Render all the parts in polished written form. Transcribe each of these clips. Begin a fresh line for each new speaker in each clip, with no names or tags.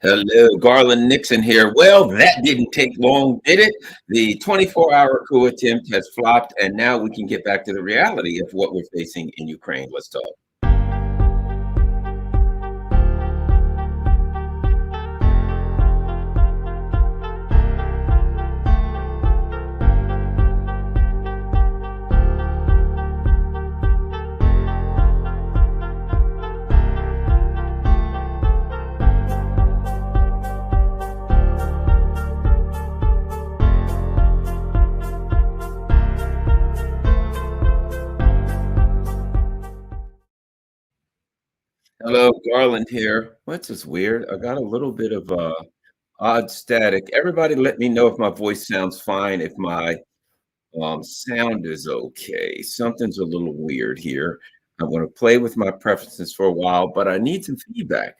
Hello, Garland Nixon here. Well, that didn't take long, did it? The 24-hour coup attempt has flopped, and now we can get back to the reality of what we're facing in Ukraine. Let's talk. Hello, Garland here. What's this weird? I got a little bit of odd static. Everybody let me know if my voice sounds fine, if my sound is okay. Something's a little weird here. I want to play with my preferences for a while, but I need some feedback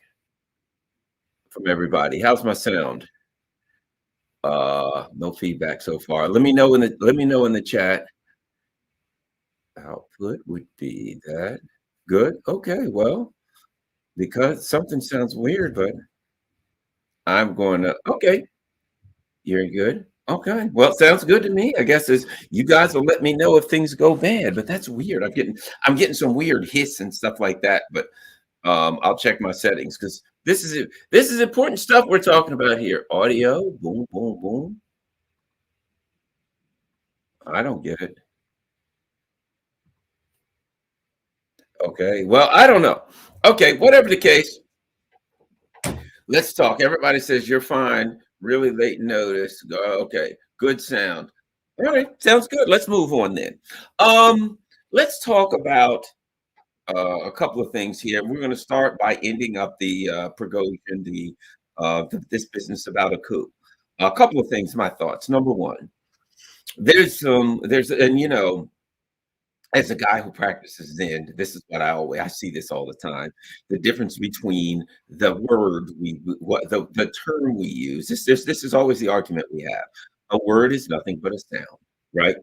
from everybody. How's my sound? No feedback so far. Let me know in the chat. Output would be that. Good. Okay, well, because something sounds weird, but I'm going to okay. You're good. Okay. Well, sounds good to me. I guess is you guys will let me know if things go bad, but that's weird. I'm getting some weird hiss and stuff like that, but I'll check my settings because this is important stuff we're talking about here. Audio, boom, boom, boom. I don't get it. Okay. Well, I don't know. Okay, whatever the case, let's talk. Everybody says you're fine. Really late notice. Okay, good sound. All right, sounds good. Let's move on then. Let's talk about a couple of things here. We're going to start by ending up the Progozhin, this business about a coup. A couple of things. My thoughts. Number one, and as a guy who practices Zen, this is what I see this all the time. The difference between the word what the term we use. This is always the argument we have. A word is nothing but a sound, right?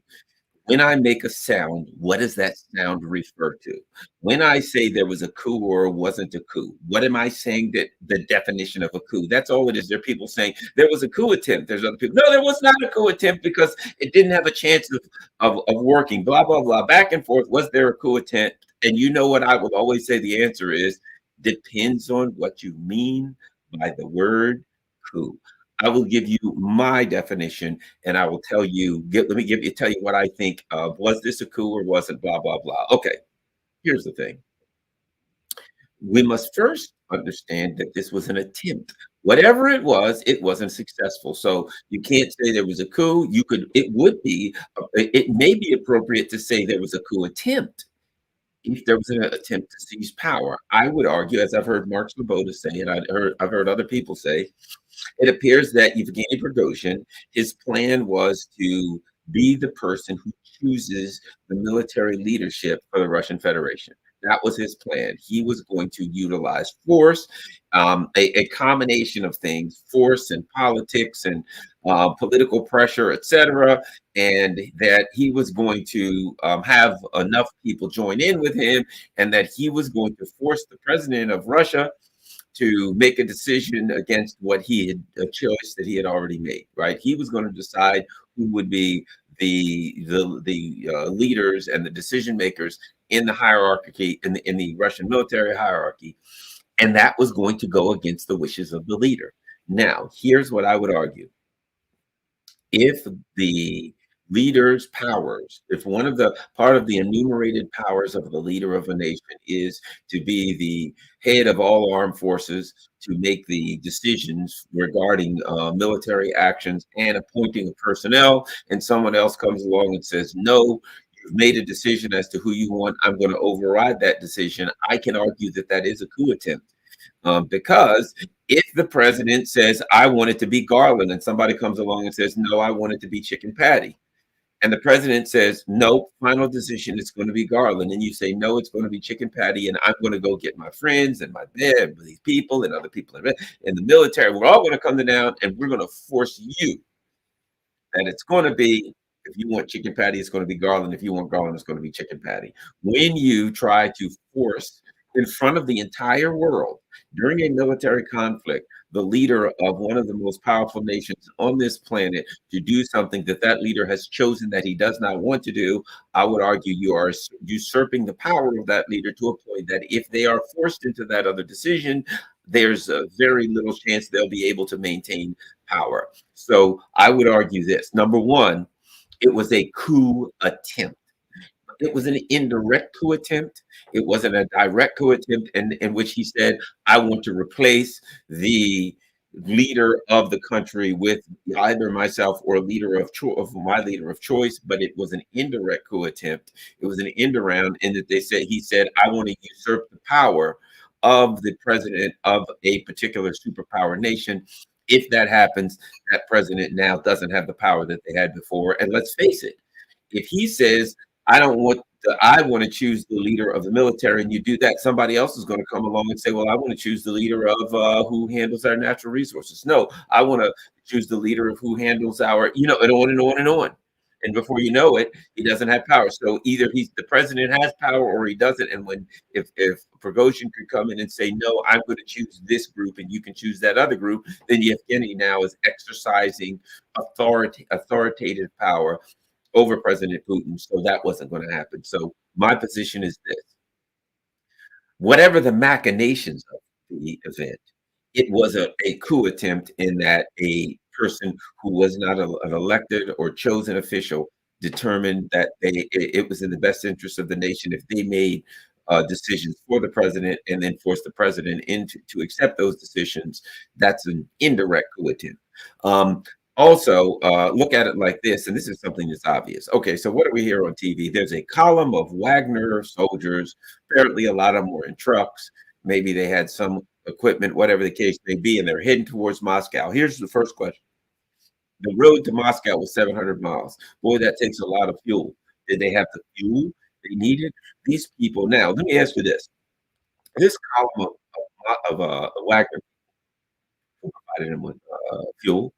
When I make a sound, what does that sound refer to? When I say there was a coup or wasn't a coup, what am I saying that the definition of a coup? That's all it is. There are people saying there was a coup attempt. There's other people. No, there was not a coup attempt because it didn't have a chance of working. Blah, blah, blah. Back and forth. Was there a coup attempt? And you know what I will always say the answer is depends on what you mean by the word coup. I will give you my definition, and I will tell you. Tell you what I think of. Was this a coup or wasn't? Blah blah blah. Okay. Here's the thing. We must first understand that this was an attempt. Whatever it wasn't successful. So you can't say there was a coup. It may be appropriate to say there was a coup attempt if there was an attempt to seize power. I would argue, as I've heard Mark Sloboda say, and I've heard other people say, it appears that Yevgeny Prigozhin, his plan was to be the person who chooses the military leadership for the Russian Federation. That was his plan. He was going to utilize force, a combination of things, force and politics and political pressure, etc., and that he was going to have enough people join in with him, and that he was going to force the president of Russia to make a decision against a choice that he had already made. Right? He was going to decide who would be the leaders and the decision makers in the hierarchy in the Russian military hierarchy, and that was going to go against the wishes of the leader. Now, here's what I would argue: if the leader's powers, if one of the part of the enumerated powers of the leader of a nation is to be the head of all armed forces, to make the decisions regarding military actions and appointing a personnel, and someone else comes along and says, no, you've made a decision as to who you want, I'm going to override that decision, I can argue that that is a coup attempt. Because if the president says, I want it to be Garland, and somebody comes along and says, no, I want it to be Chicken Patty, and the president says, no, final decision, it's going to be Garland, and you say, no, it's going to be Chicken Patty, and I'm going to go get my friends and my bed, these people and other people in the military, we're all going to come down, and we're going to force you that it's going to be, if you want Chicken Patty, it's going to be Garland. If you want Garland, it's going to be Chicken Patty. When you try to force in front of the entire world during a military conflict, the leader of one of the most powerful nations on this planet, to do something that that leader has chosen that he does not want to do, I would argue you are usurping the power of that leader to a point that if they are forced into that other decision, there's a very little chance they'll be able to maintain power. So I would argue this. Number one, it was a coup attempt. It was an indirect coup attempt. It wasn't a direct coup attempt in which he said, I want to replace the leader of the country with either myself or leader of my leader of choice, but it was an indirect coup attempt. It was an end around in that he said, I want to usurp the power of the president of a particular superpower nation. If that happens, that president now doesn't have the power that they had before. And let's face it, if he says, I want to choose the leader of the military, and you do that, somebody else is going to come along and say, well, I want to choose the leader of who handles our natural resources. No, I want to choose the leader of who handles our, and on and on and on. And before you know it, he doesn't have power. So either the president has power or he doesn't. And if Prigozhin could come in and say, no, I'm going to choose this group and you can choose that other group, then Yevgeny now is exercising authoritative power over President Putin. So that wasn't going to happen. So my position is this: whatever the machinations of the event, it was a coup attempt in that a person who was not an elected or chosen official determined that it was in the best interest of the nation if they made decisions for the president and then forced the president into to accept those decisions. That's an indirect coup attempt. Also, look at it like this, and this is something that's obvious. Okay, so what do we hear on TV? There's a column of Wagner soldiers. Apparently, a lot of them were in trucks. Maybe they had some equipment, whatever the case may be, and they're heading towards Moscow. Here's the first question. The road to Moscow was 700 miles. Boy, that takes a lot of fuel. Did they have the fuel they needed? These people. Now, let me ask you this. This column of Wagner, who provided them with fuel,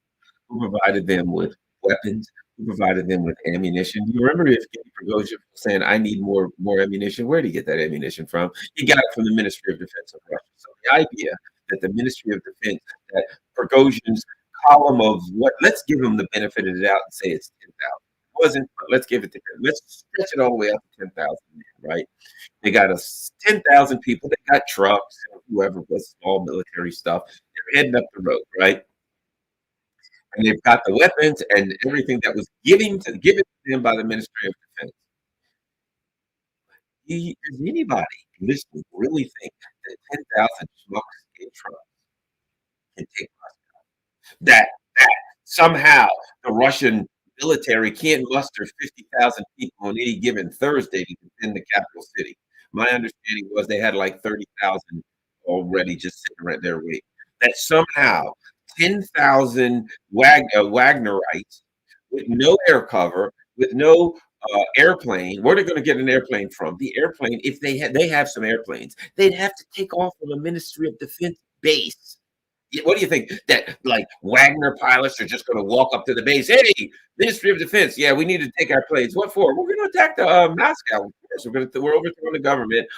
who provided them with weapons, who provided them with ammunition. Do you remember if Prigozhin was saying, I need more ammunition? Where did he get that ammunition from? He got it from the Ministry of Defense of Russia. So the idea that the Ministry of Defense, that Prigozhin's column of let's give him the benefit of the doubt and say it's 10,000. It wasn't, but let's give it to him. Let's stretch it all the way up to 10,000, right? They got us 10,000 people. They got trucks and whoever was small military stuff. They're heading up the road, right? And they've got the weapons and everything that was given to them by the Ministry of Defense. Does anybody listening really think that 10,000 schmucks in trucks can take Moscow? That somehow the Russian military can't muster 50,000 people on any given Thursday to defend the capital city. My understanding was they had like 30,000 already just sitting right there waiting. That somehow 10,000 Wagnerites with no air cover, with no airplane. Where are they going to get an airplane from? The airplane, if they have some airplanes, they'd have to take off from a Ministry of Defense base. What do you think? That like Wagner pilots are just going to walk up to the base? Hey, Ministry of Defense, yeah, we need to take our planes. What for? We're going to attack the Moscow. Of course, we're overthrowing the government.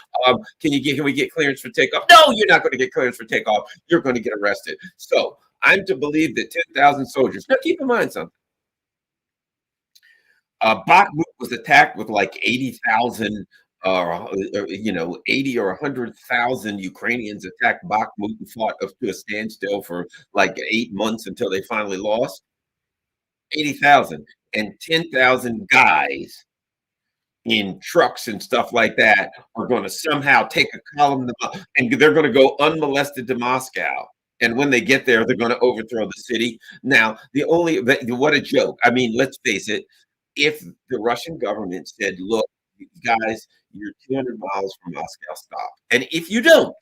Can we get clearance for takeoff? No, you're not going to get clearance for takeoff. You're going to get arrested. So I'm to believe that 10,000 soldiers. Now keep in mind something. Bakhmut was attacked with like 80,000, 80 or 100,000 Ukrainians attacked Bakhmut and fought up to a standstill for like 8 months until they finally lost. 80,000 and 10,000 guys in trucks and stuff like that are going to somehow take a column and they're going to go unmolested to Moscow. And when they get there, they're going to overthrow the city. Now, what a joke. I mean, let's face it. If the Russian government said, look, guys, you're 200 miles from Moscow, stop. And if you don't,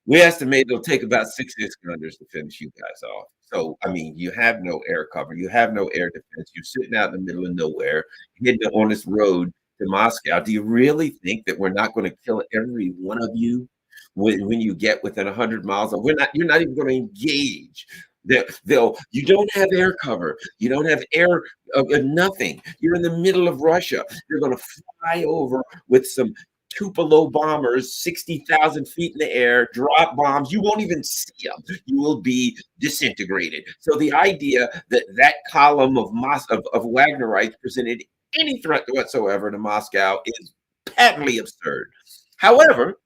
we estimate it'll take about 6 Islanders to finish you guys off. So, I mean, you have no air cover. You have no air defense. You're sitting out in the middle of nowhere, heading on this road to Moscow. Do you really think that we're not going to kill every one of you when you get within 100 miles? You're not even going to engage. You don't have air cover. You don't have air, nothing. You're in the middle of Russia. You're going to fly over with some Tupelo bombers 60,000 feet in the air, drop bombs. You won't even see them. You will be disintegrated. So the idea that that column of Wagnerites presented any threat whatsoever to Moscow is patently absurd. However,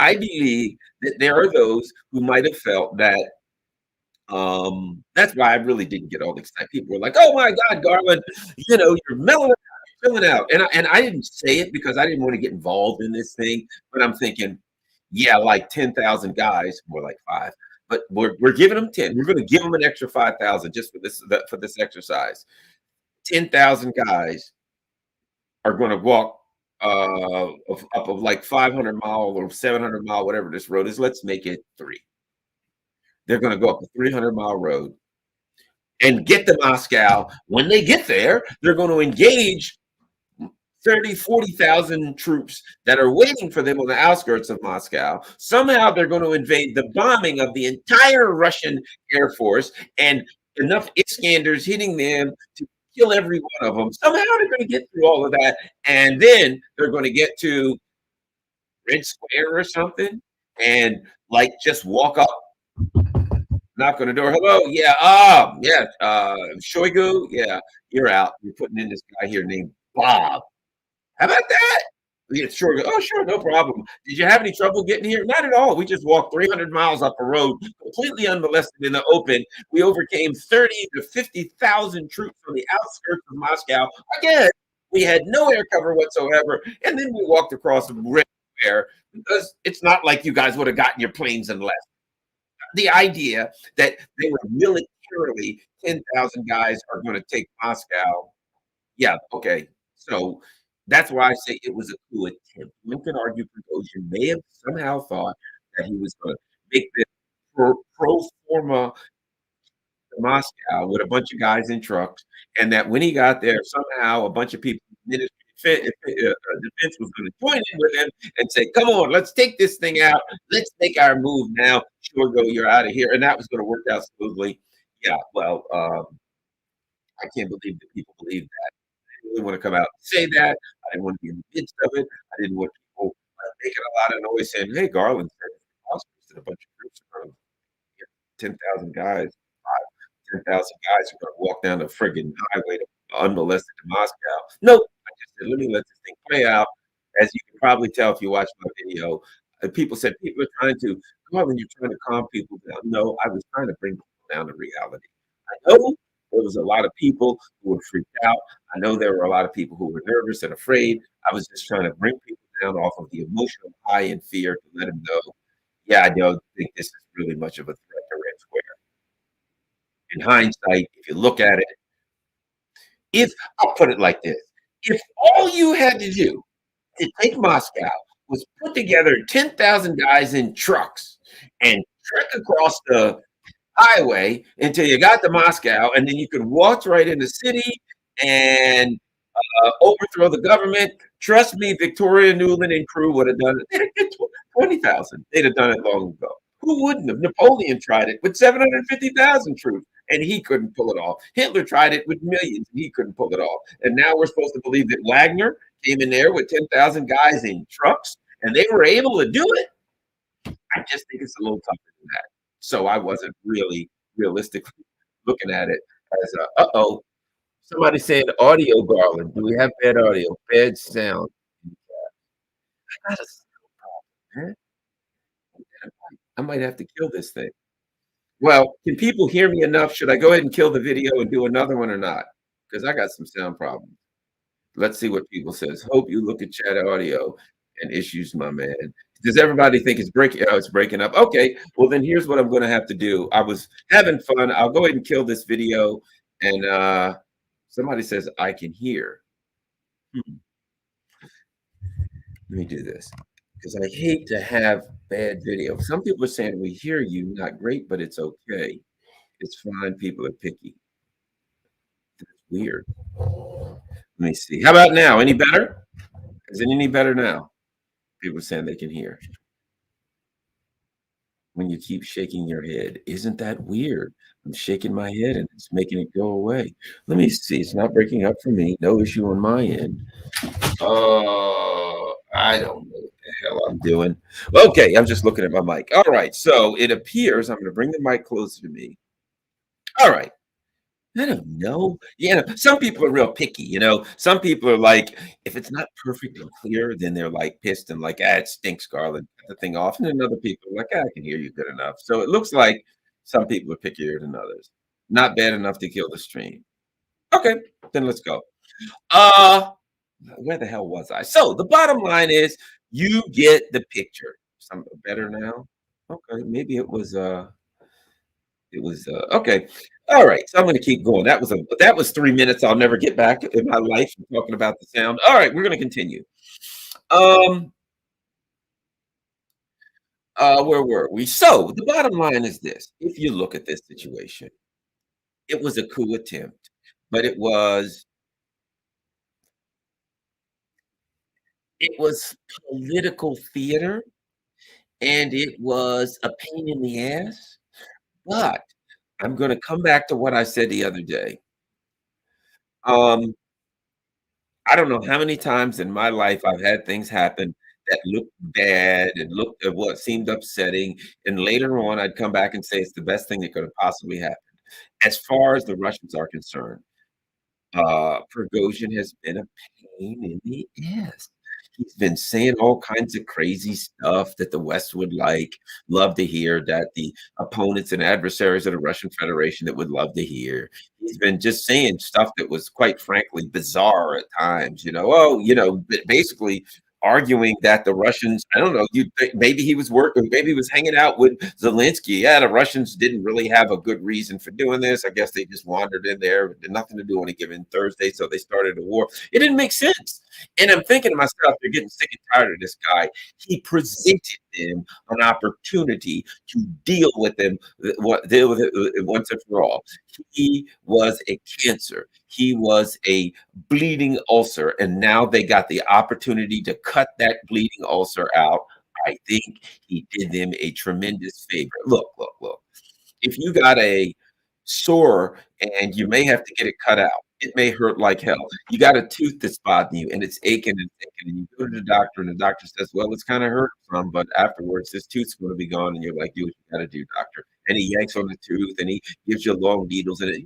I believe that there are those who might have felt that that's why I really didn't get all excited. People were like, "Oh my God, Garland, you're mellowing out, you're filling out," and I didn't say it because I didn't want to get involved in this thing. But I'm thinking, yeah, like 10,000 guys, more like five. But we're giving them 10. We're going to give them an extra 5,000 just for this exercise. 10,000 guys are going to walk up of like 500-mile or 700-mile, whatever this road is. Let's make it 3. They're going to go up a 300-mile road and get to Moscow. When they get there, they're going to engage 30, 40,000 troops that are waiting for them on the outskirts of Moscow. Somehow they're going to invade the bombing of the entire Russian Air Force and enough Iskanders hitting them to kill every one of them. Somehow they're going to get through all of that. And then they're going to get to Red Square or something and like just walk up, knock on the door. Hello, yeah, Shoigu, yeah, you're out. You're putting in this guy here named Bob. How about that? Yeah, sure. Oh, sure, no problem. Did you have any trouble getting here? Not at all. We just walked 300 miles up a road, completely unmolested in the open. We overcame 30 to 50,000 troops from the outskirts of Moscow. Again, we had no air cover whatsoever, and then we walked across the Red Square because it's not like you guys would have gotten your planes and left. The idea that they were militarily 10,000 guys are going to take Moscow. Yeah, okay. So that's why I say it was a coup attempt. One can argue Prigozhin may have somehow thought that he was going to make this pro forma Moscow with a bunch of guys in trucks, and that when he got there, somehow a bunch of people in the defense was going to join in with him and say, "Come on, let's take this thing out. Let's make our move now. Sure, go, you're out of here," and that was going to work out smoothly. Yeah, well, I can't believe that people believe that. I didn't really want to come out and say that. I didn't want to be in the midst of it. I didn't want people making a lot of noise saying, "Hey, Garland said and a bunch of groups around 10,000 guys." 10,000 guys who are going to walk down the friggin' highway to unmolested to Moscow. Nope. I just said, let me let this thing play out. As you can probably tell if you watch my video, people said people are trying to, Garland, you're trying to calm people down. No, I was trying to bring people down to reality. I know there was a lot of people who were freaked out. I know there were a lot of people who were nervous and afraid. I was just trying to bring people down off of the emotional high and fear to let them know, yeah, I don't think this is really much of a threat to Red Square. In hindsight, if you look at it, if I'll put it like this, if all you had to do to take Moscow was put together 10,000 guys in trucks and trek across the highway until you got to Moscow, and then you could walk right in the city and overthrow the government. Trust me, Victoria Nuland and crew would have done it. They'd have get 20,000. They'd have done it long ago. Who wouldn't have? Napoleon tried it with 750,000 troops, and he couldn't pull it off. Hitler tried it with millions, and he couldn't pull it off. And now we're supposed to believe that Wagner came in there with 10,000 guys in trucks, and they were able to do it. I just think it's a little tougher than that. So I wasn't really realistically looking at it as uh-oh. Somebody saying audio, Garland. Do we have bad audio? Bad sound. I got a sound problem, man. I might have to kill this thing. Well, can people hear me enough? Should I go ahead and kill the video and do another one or not? Because I got some sound problems. Let's see what people says. Hope you look at chat audio and issues, my man. Does everybody think it's breaking? Oh, it's breaking up. Okay. Well, then here's what I'm going to have to do. I was having fun. I'll go ahead and kill this video. And somebody says I can hear. Let me do this because I hate to have bad video. Some people are saying we hear you, not great, but it's okay. It's fine. People are picky. That's weird. Let me see. How about now? Any better? Is it any better now? People are saying they can hear. When you keep shaking your head, isn't that weird? I'm shaking my head and it's making it go away. Let me see. It's not breaking up for me. No issue on my end. I don't know what the hell I'm doing. Okay, I'm just looking at my mic. All right, so it appears I'm going to bring the mic closer to me. All right. I don't know. Some people are real picky, Some people are like, if it's not perfect and clear, then they're like pissed and like, it stinks, Garland, cut the thing off. And then other people are like, I can hear you good enough. So it looks like some people are pickier than others. Not bad enough to kill the stream. Okay, then let's go. Uh, where the hell was I? So the bottom line is you get the picture. Some better now. Okay, maybe it was okay. All right, so I'm gonna keep going. That was 3 minutes I'll never get back in my life talking about the sound. All right, we're gonna continue. Um, where were we? So the bottom line is this: if you look at this situation, it was a coup attempt, but it was political theater and it was a pain in the ass. But I'm gonna come back to what I said the other day. Um, I don't know how many times in my life I've had things happen that looked bad and looked at what seemed upsetting, and later on, I'd come back and say it's the best thing that could have possibly happened. As far as the Russians are concerned, Prigozhin has been a pain in the ass. He's been saying all kinds of crazy stuff that the West would love to hear, that the opponents and adversaries of the Russian Federation that would love to hear. He's been just saying stuff that was quite frankly bizarre at times, basically arguing that the Russians, I don't know, you think maybe he was working, maybe he was hanging out with Zelensky. Yeah, the Russians didn't really have a good reason for doing this. I guess they just wandered in there, had nothing to do on a given Thursday, so they started a war. It didn't make sense. And I'm thinking to myself, they're getting sick and tired of this guy. He presented them an opportunity to deal with it once and for all. He was a cancer. He was a bleeding ulcer, and now they got the opportunity to cut that bleeding ulcer out. I think he did them a tremendous favor. Look, look, look. If you got a sore and you may have to get it cut out, it may hurt like hell. You got a tooth that's bothering you and it's aching and aching, and you go to the doctor, and the doctor says, well, it's kind of hurt some, but afterwards this tooth's going to be gone. And you're like, do what you got to do, doctor. And he yanks on the tooth and he gives you long needles, and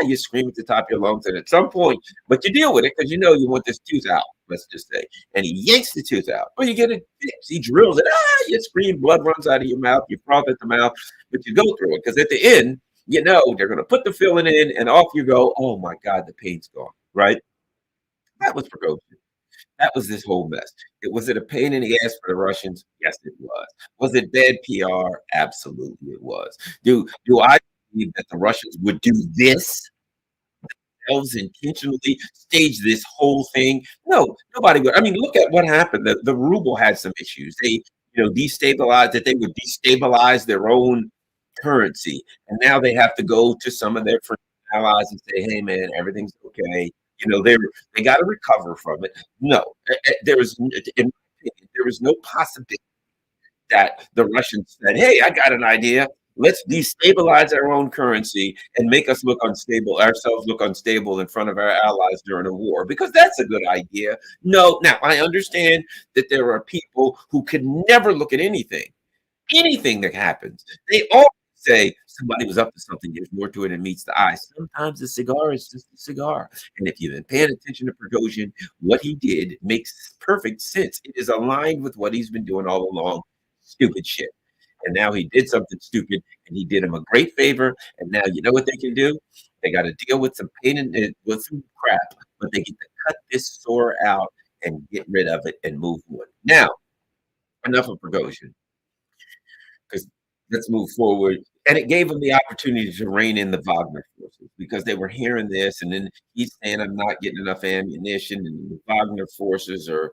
you scream at the top of your lungs. And at some point, but you deal with it because you want this tooth out, let's just say. And he yanks the tooth out. Or you get it fixed. He drills it. You scream, blood runs out of your mouth, you froth at the mouth, but you go through it because at the end, they're going to put the filling in and off you go. Oh my God, the pain's gone, right? That was Prigozhin. That was this whole mess. Was it a pain in the ass for the Russians? Yes, it was. Was it bad PR? Absolutely, it was. Do I believe that the Russians would do this themselves intentionally, stage this whole thing? No, nobody would. I mean, look at what happened. The ruble had some issues. They, destabilized that they would destabilize their own currency, and now they have to go to some of their friends and allies and say, "Hey, man, everything's okay." They got to recover from it. No, there is, in my opinion, there is no possibility that the Russians said, "Hey, I got an idea. Let's destabilize our own currency and make ourselves look unstable in front of our allies during a war," because that's a good idea. No, now I understand that there are people who can never look at anything that happens. They all say somebody was up to something. There's more to it than meets the eye. Sometimes a cigar is just a cigar. And if you've been paying attention to Prigozhin, what he did makes perfect sense. It is aligned with what he's been doing all along. Stupid shit. And now he did something stupid, and he did him a great favor. And now you know what they can do? They got to deal with some pain and with some crap, but they get to cut this sore out and get rid of it and move on. Now, enough of Prigozhin, because let's move forward. And it gave him the opportunity to rein in the Wagner forces because they were hearing this, and then he's saying, "I'm not getting enough ammunition," and the Wagner forces are,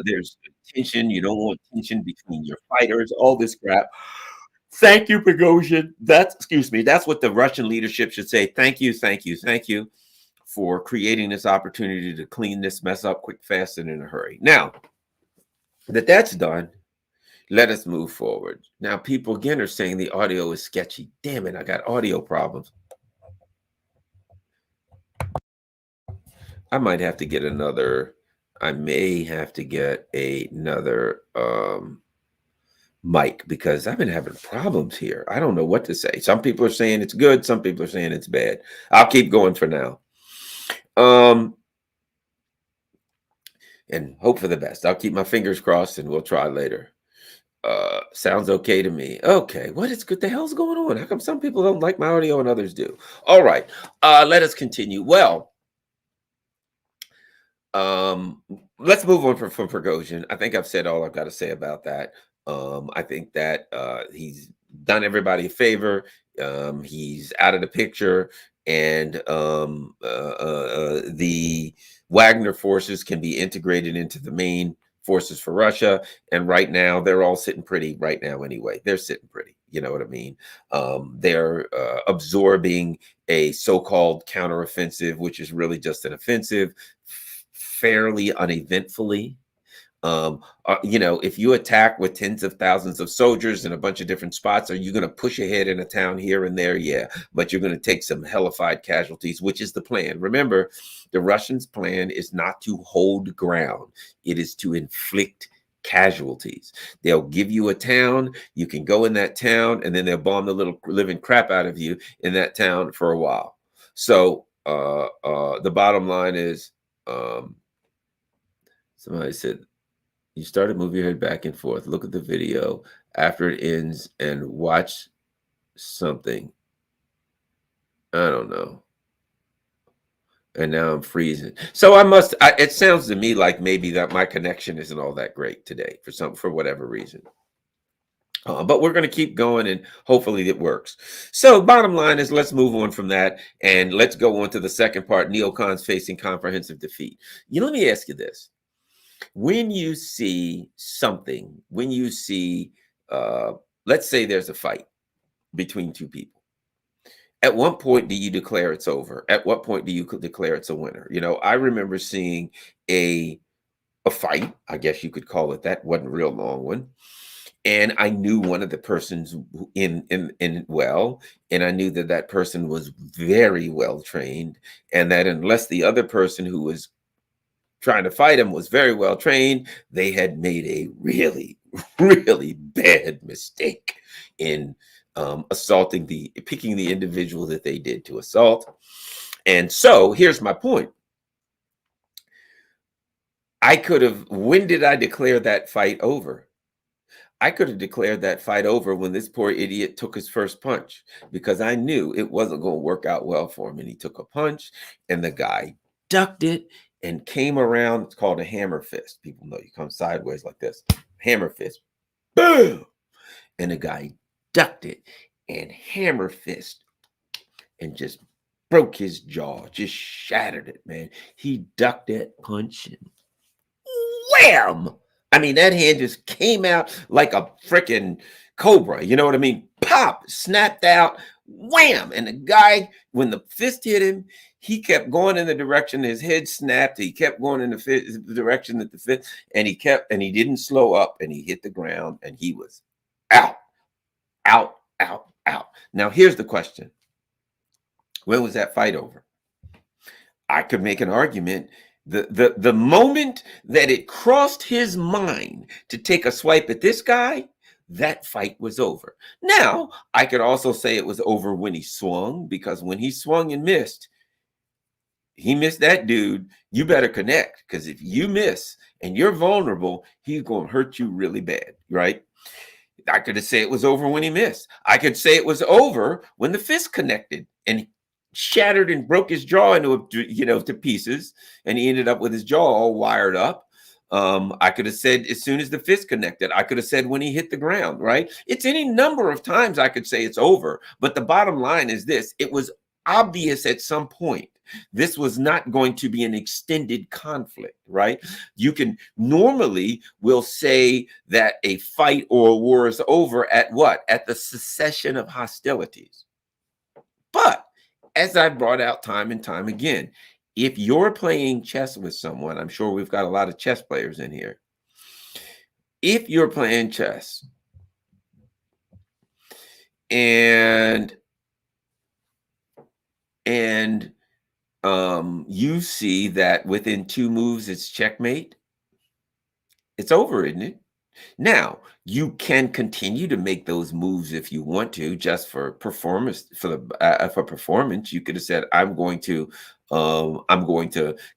there's tension. You don't want tension between your fighters. All this crap. Thank you, Prigozhin. That's what the Russian leadership should say. Thank you, thank you, thank you for creating this opportunity to clean this mess up quick, fast, and in a hurry. Now that's done, let us move forward. Now, people again are saying the audio is sketchy. Damn it, I got audio problems. I might have to get another I may have to get another mic because I've been having problems here. I don't know what to say. Some people are saying it's good, some people are saying it's bad. I'll keep going for now. And hope for the best. I'll keep my fingers crossed and we'll try later. Sounds okay to me. Okay, what the hell's going on? How come some people don't like my audio and others do? All right, let us continue. Well, um, let's move on from Prigozhin. I think I've said all I've got to say about that. I think that he's done everybody a favor. He's out of the picture, and the Wagner forces can be integrated into the main forces for Russia. And right now, they're all sitting pretty. Right now, anyway, they're sitting pretty. You know what I mean? They're absorbing a so-called counteroffensive, which is really just an offensive fairly uneventfully. If you attack with tens of thousands of soldiers in a bunch of different spots, are you going to push ahead in a town here and there? Yeah, but you're going to take some hellified casualties, which is the plan. Remember, the Russians' plan is not to hold ground. It is to inflict casualties. They'll give you a town, you can go in that town, and then they'll bomb the little living crap out of you in that town for a while. So the bottom line is, somebody said, you start to move your head back and forth. Look at the video after it ends and watch something. I don't know. And now I'm freezing. So it sounds to me like maybe that my connection isn't all that great today for whatever reason. But we're going to keep going and hopefully it works. So bottom line is, let's move on from that and let's go on to the second part, neocons facing comprehensive defeat. Let me ask you this. When you see something, let's say there's a fight between two people, at what point do you declare it's over? At what point do you declare it's a winner? I remember seeing a fight, I guess you could call it that, wasn't a real long one. And I knew one of the persons in well, and I knew that person was very well trained, and that unless the other person who was trying to fight him was very well trained, they had made a really, really bad mistake in picking the individual that they did to assault. And so here's my point. When did I declare that fight over? I could have declared that fight over when this poor idiot took his first punch, because I knew it wasn't going to work out well for him. And he took a punch and the guy ducked it and came around. It's called a hammer fist. People know you come sideways like this. Hammer fist. Boom! And the guy ducked it and hammer fist and just broke his jaw, just shattered it, man. He ducked that punch and wham! I mean, that hand just came out like a freaking cobra. You know what I mean? Pop, snapped out, wham! And the guy, when the fist hit him, he kept going in the direction his head snapped. He kept going in the direction that the fist, and he didn't slow up, and he hit the ground, and he was out, out, out, out. Now, here's the question. When was that fight over? I could make an argument. The moment that it crossed his mind to take a swipe at this guy, that fight was over. Now, I could also say it was over when he swung, because when he swung and missed, he missed that dude. You better connect, because if you miss and you're vulnerable, he's going to hurt you really bad, right? I could say it was over when he missed. I could say it was over when the fist connected and shattered and broke his jaw into to pieces, and he ended up with his jaw all wired up. I could have said as soon as the fist connected. I could have said when he hit the ground, right? It's any number of times I could say it's over. But the bottom line is this: it was obvious at some point this was not going to be an extended conflict, right? You can normally will say that a fight or a war is over at what? At the cessation of hostilities. But as I've brought out time and time again, if you're playing chess with someone, I'm sure we've got a lot of chess players in here. If you're playing chess and you see that within 2 moves, it's checkmate. It's over, isn't it? Now, you can continue to make those moves if you want to, just for performance. For performance, you could have said, I'm going to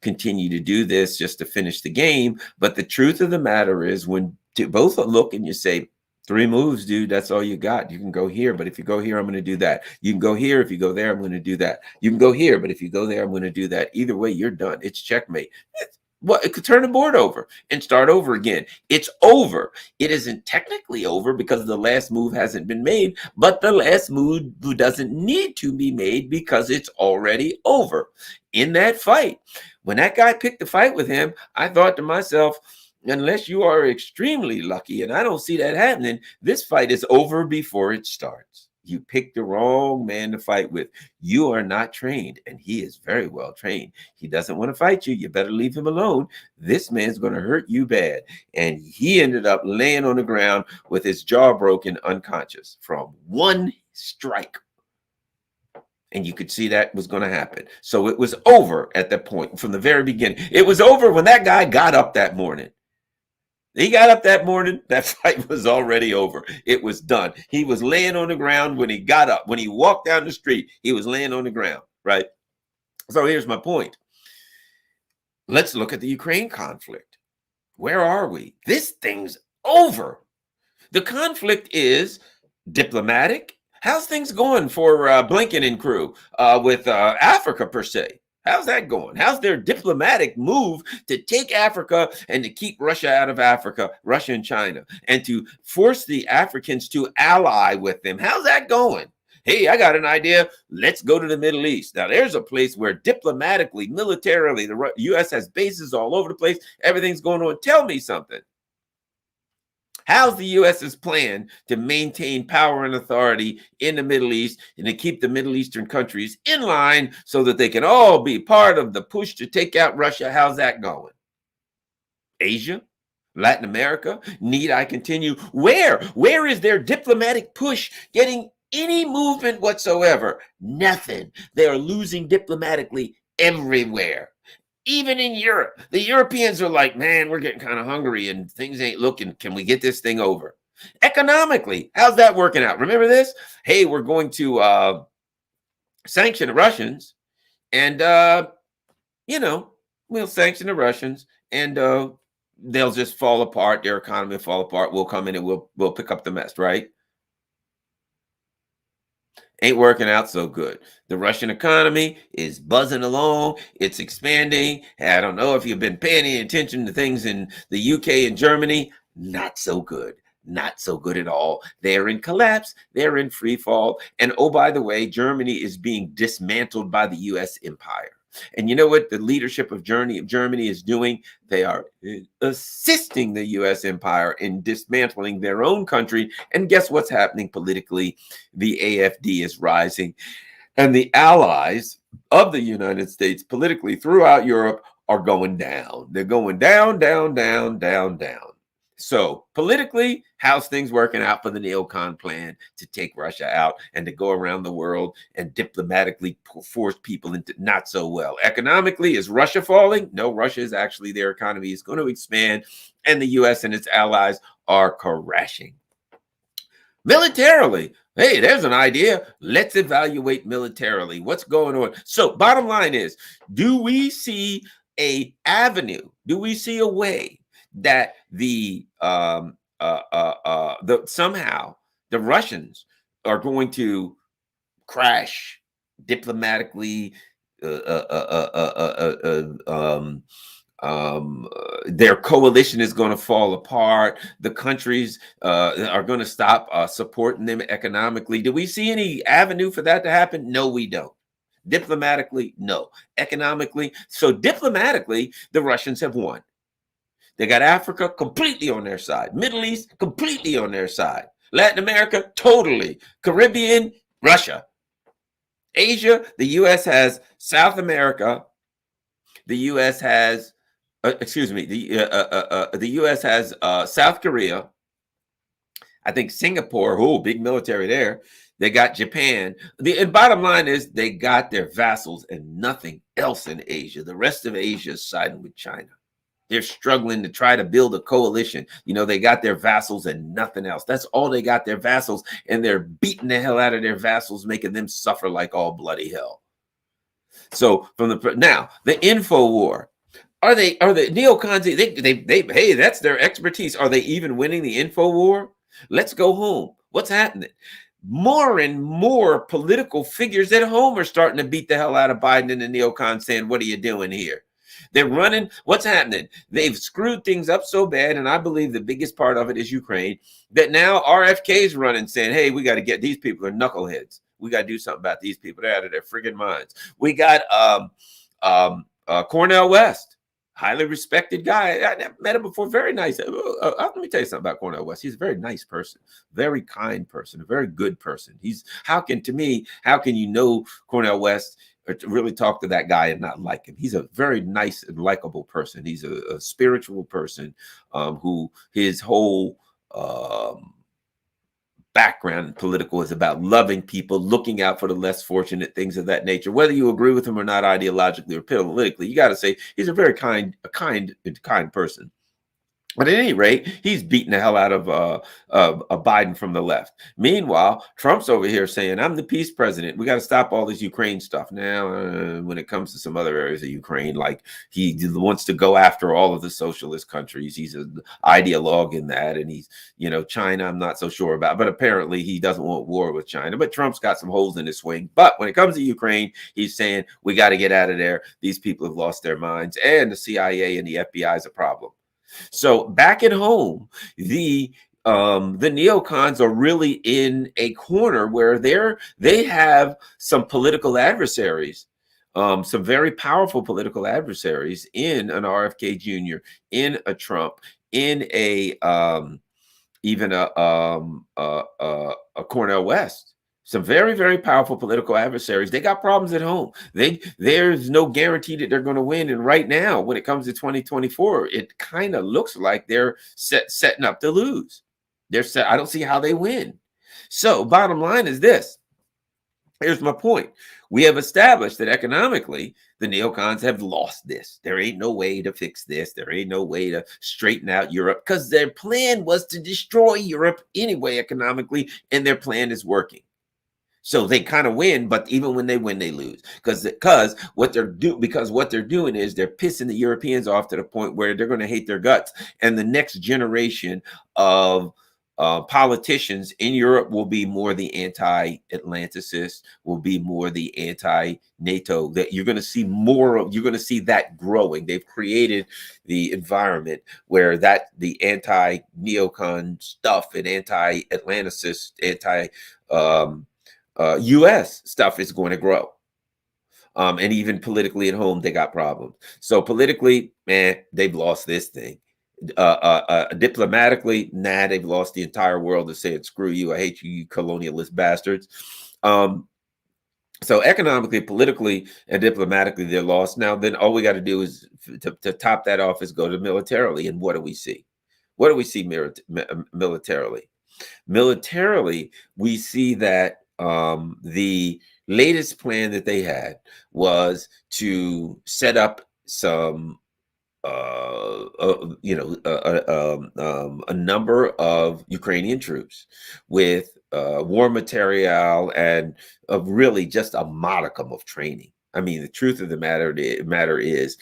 continue to do this just to finish the game." But the truth of the matter is, when both look and you say, "3 moves, dude, that's all you got. You can go here, but if you go here, I'm going to do that. You can go here. If you go there, I'm going to do that. You can go here, but if you go there, I'm going to do that." Either way, you're done. It's checkmate. Well, it could turn the board over and start over again. It's over. It isn't technically over because the last move hasn't been made, but the last move doesn't need to be made because it's already over. In that fight, when that guy picked the fight with him, I thought to myself, unless you are extremely lucky, and I don't see that happening, this fight is over before it starts. You picked the wrong man to fight with. You are not trained, and he is very well trained. He doesn't want to fight you. You better leave him alone. This man's going to hurt you bad. And he ended up laying on the ground with his jaw broken, unconscious from one strike. And you could see that was going to happen. So it was over at that point from the very beginning. It was over when that guy got up that morning. He got up that morning, that fight was already over. It was done. He was laying on the ground when he got up. When he walked down the street, he was laying on the ground, right? So here's my point. Let's look at the Ukraine conflict. Where are we? This thing's over. The conflict is diplomatic. How's things going for Blinken and crew with Africa per se? How's that going? How's their diplomatic move to take Africa and to keep Russia out of Africa, Russia and China, and to force the Africans to ally with them? How's that going? Hey, I got an idea. Let's go to the Middle East. Now, there's a place where diplomatically, militarily, the U.S. has bases all over the place. Everything's going on. Tell me something. How's the U.S.'s plan to maintain power and authority in the Middle East and to keep the Middle Eastern countries in line so that they can all be part of the push to take out Russia? How's that going? Asia? Latin America? Need I continue? Where is their diplomatic push getting any movement whatsoever? Nothing. They are losing diplomatically everywhere. Even in Europe, the Europeans are like, man, we're getting kind of hungry and things ain't looking. Can we get this thing over? Economically, how's that working out? Remember this? Hey, we're going to sanction the Russians and, we'll sanction the Russians and they'll just fall apart. Their economy will fall apart. We'll come in and we'll pick up the mess, right? Ain't working out so good. The Russian economy is buzzing along. It's expanding. I don't know if you've been paying any attention to things in the UK and Germany. Not so good. Not so good at all. They're in collapse. They're in free fall. And oh, by the way, Germany is being dismantled by the US empire. And you know what the leadership of Germany is doing? They are assisting the U.S. empire in dismantling their own country. And guess what's happening politically? The AfD is rising. And the allies of the United States politically throughout Europe are going down. They're going down, down, down, down, down. So politically, how's things working out for the neocon plan to take Russia out and to go around the world and diplomatically force people into not so well? Economically, is Russia falling? No, Russia is actually, their economy is going to expand and the U.S. and its allies are crashing. Militarily, hey, there's an idea. Let's evaluate militarily. What's going on? So bottom line is, do we see a avenue? Do we see a way that somehow the Russians are going to crash diplomatically? Their coalition is going to fall apart. The countries are going to stop supporting them economically. Do we see any avenue for that to happen? No, we don't. Diplomatically, no. Economically, so diplomatically, the Russians have won. They got Africa completely on their side. Middle East completely on their side. Latin America, totally. Caribbean, Russia. Asia, the U.S. has South America. The U.S. has, the U.S. has South Korea. I think Singapore, oh, big military there. They got Japan. And bottom line is they got their vassals and nothing else in Asia. The rest of Asia is siding with China. They're struggling to try to build a coalition. You know, they got their vassals and nothing else. That's all they got, their vassals, and they're beating the hell out of their vassals, making them suffer like all bloody hell. So from the info war, are the neocons? They hey, that's their expertise. Are they even winning the info war? Let's go home. What's happening? More and more political figures at home are starting to beat the hell out of Biden and the neocons, saying, "What are you doing here?" They're running. What's happening? They've screwed things up so bad, and I believe the biggest part of it is Ukraine. That now RFK's running, saying, "Hey, we got to get these people are knuckleheads. We got to do something about these people. They're out of their friggin' minds." We got Cornel West, highly respected guy. I never met him before. Very nice. Let me tell you something about Cornel West. He's a very nice person, very kind person, a very good person. How can you know Cornel West or to really talk to that guy and not like him? He's a very nice and likable person. He's a spiritual person who his whole background in political is about loving people, looking out for the less fortunate, things of that nature. Whether you agree with him or not ideologically or politically, you got to say he's a very kind person. But at any rate, he's beating the hell out of Biden from the left. Meanwhile, Trump's over here saying, "I'm the peace president. We got to stop all this Ukraine stuff." Now, when it comes to some other areas of Ukraine, like he wants to go after all of the socialist countries. He's an ideologue in that. And he's, China, I'm not so sure about. But apparently he doesn't want war with China. But Trump's got some holes in his swing. But when it comes to Ukraine, he's saying, we got to get out of there. These people have lost their minds. And the CIA and the FBI is a problem. So back at home, the neocons are really in a corner where they have some political adversaries, some very powerful political adversaries in an RFK Jr., in a Trump, in a even a Cornel West. Some very, very powerful political adversaries. They got problems at home. There's no guarantee that they're going to win. And right now, when it comes to 2024, it kind of looks like they're setting up to lose. I don't see how they win. So bottom line is this. Here's my point. We have established that economically, the neocons have lost this. There ain't no way to fix this. There ain't no way to straighten out Europe because their plan was to destroy Europe anyway economically, and their plan is working. So they kind of win, but even when they win, they lose because what they're doing is they're pissing the Europeans off to the point where they're going to hate their guts, and the next generation of politicians in Europe will be more the anti-Atlanticist, will be more the anti-NATO. That you're going to see more of. You're going to see that growing. They've created the environment where the anti-neocon stuff and anti-Atlanticist, U.S. stuff is going to grow. And even politically at home, they got problems. So politically, man, they've lost this thing. Diplomatically, they've lost the entire world to saying, "Screw you, I hate you, you colonialist bastards." So economically, politically, and diplomatically, they're lost. Now, then all we got to do is to top that off is go to militarily. And what do we see? What do we see militarily? Militarily, we see that the latest plan that they had was to set up some a number of Ukrainian troops with war material and really just a modicum of training. I mean, the truth of the matter is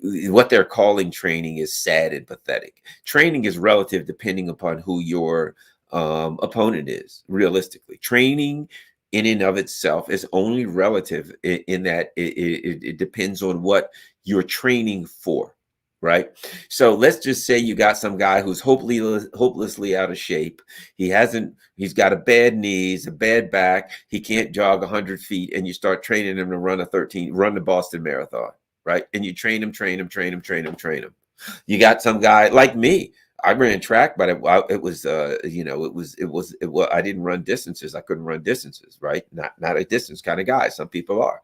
what they're calling training is sad and pathetic. Training is relative depending upon who your opponent is. Realistically, training in and of itself is only relative in that it depends on what you're training for, right? So let's just say you got some guy who's hopelessly out of shape. He's got a bad knees, a bad back. He can't jog 100 feet, and you start training him to run the Boston Marathon, right? And you train him. You got some guy like me. I ran track, but it was I didn't run distances. I couldn't run distances, right? Not a distance kind of guy. Some people are.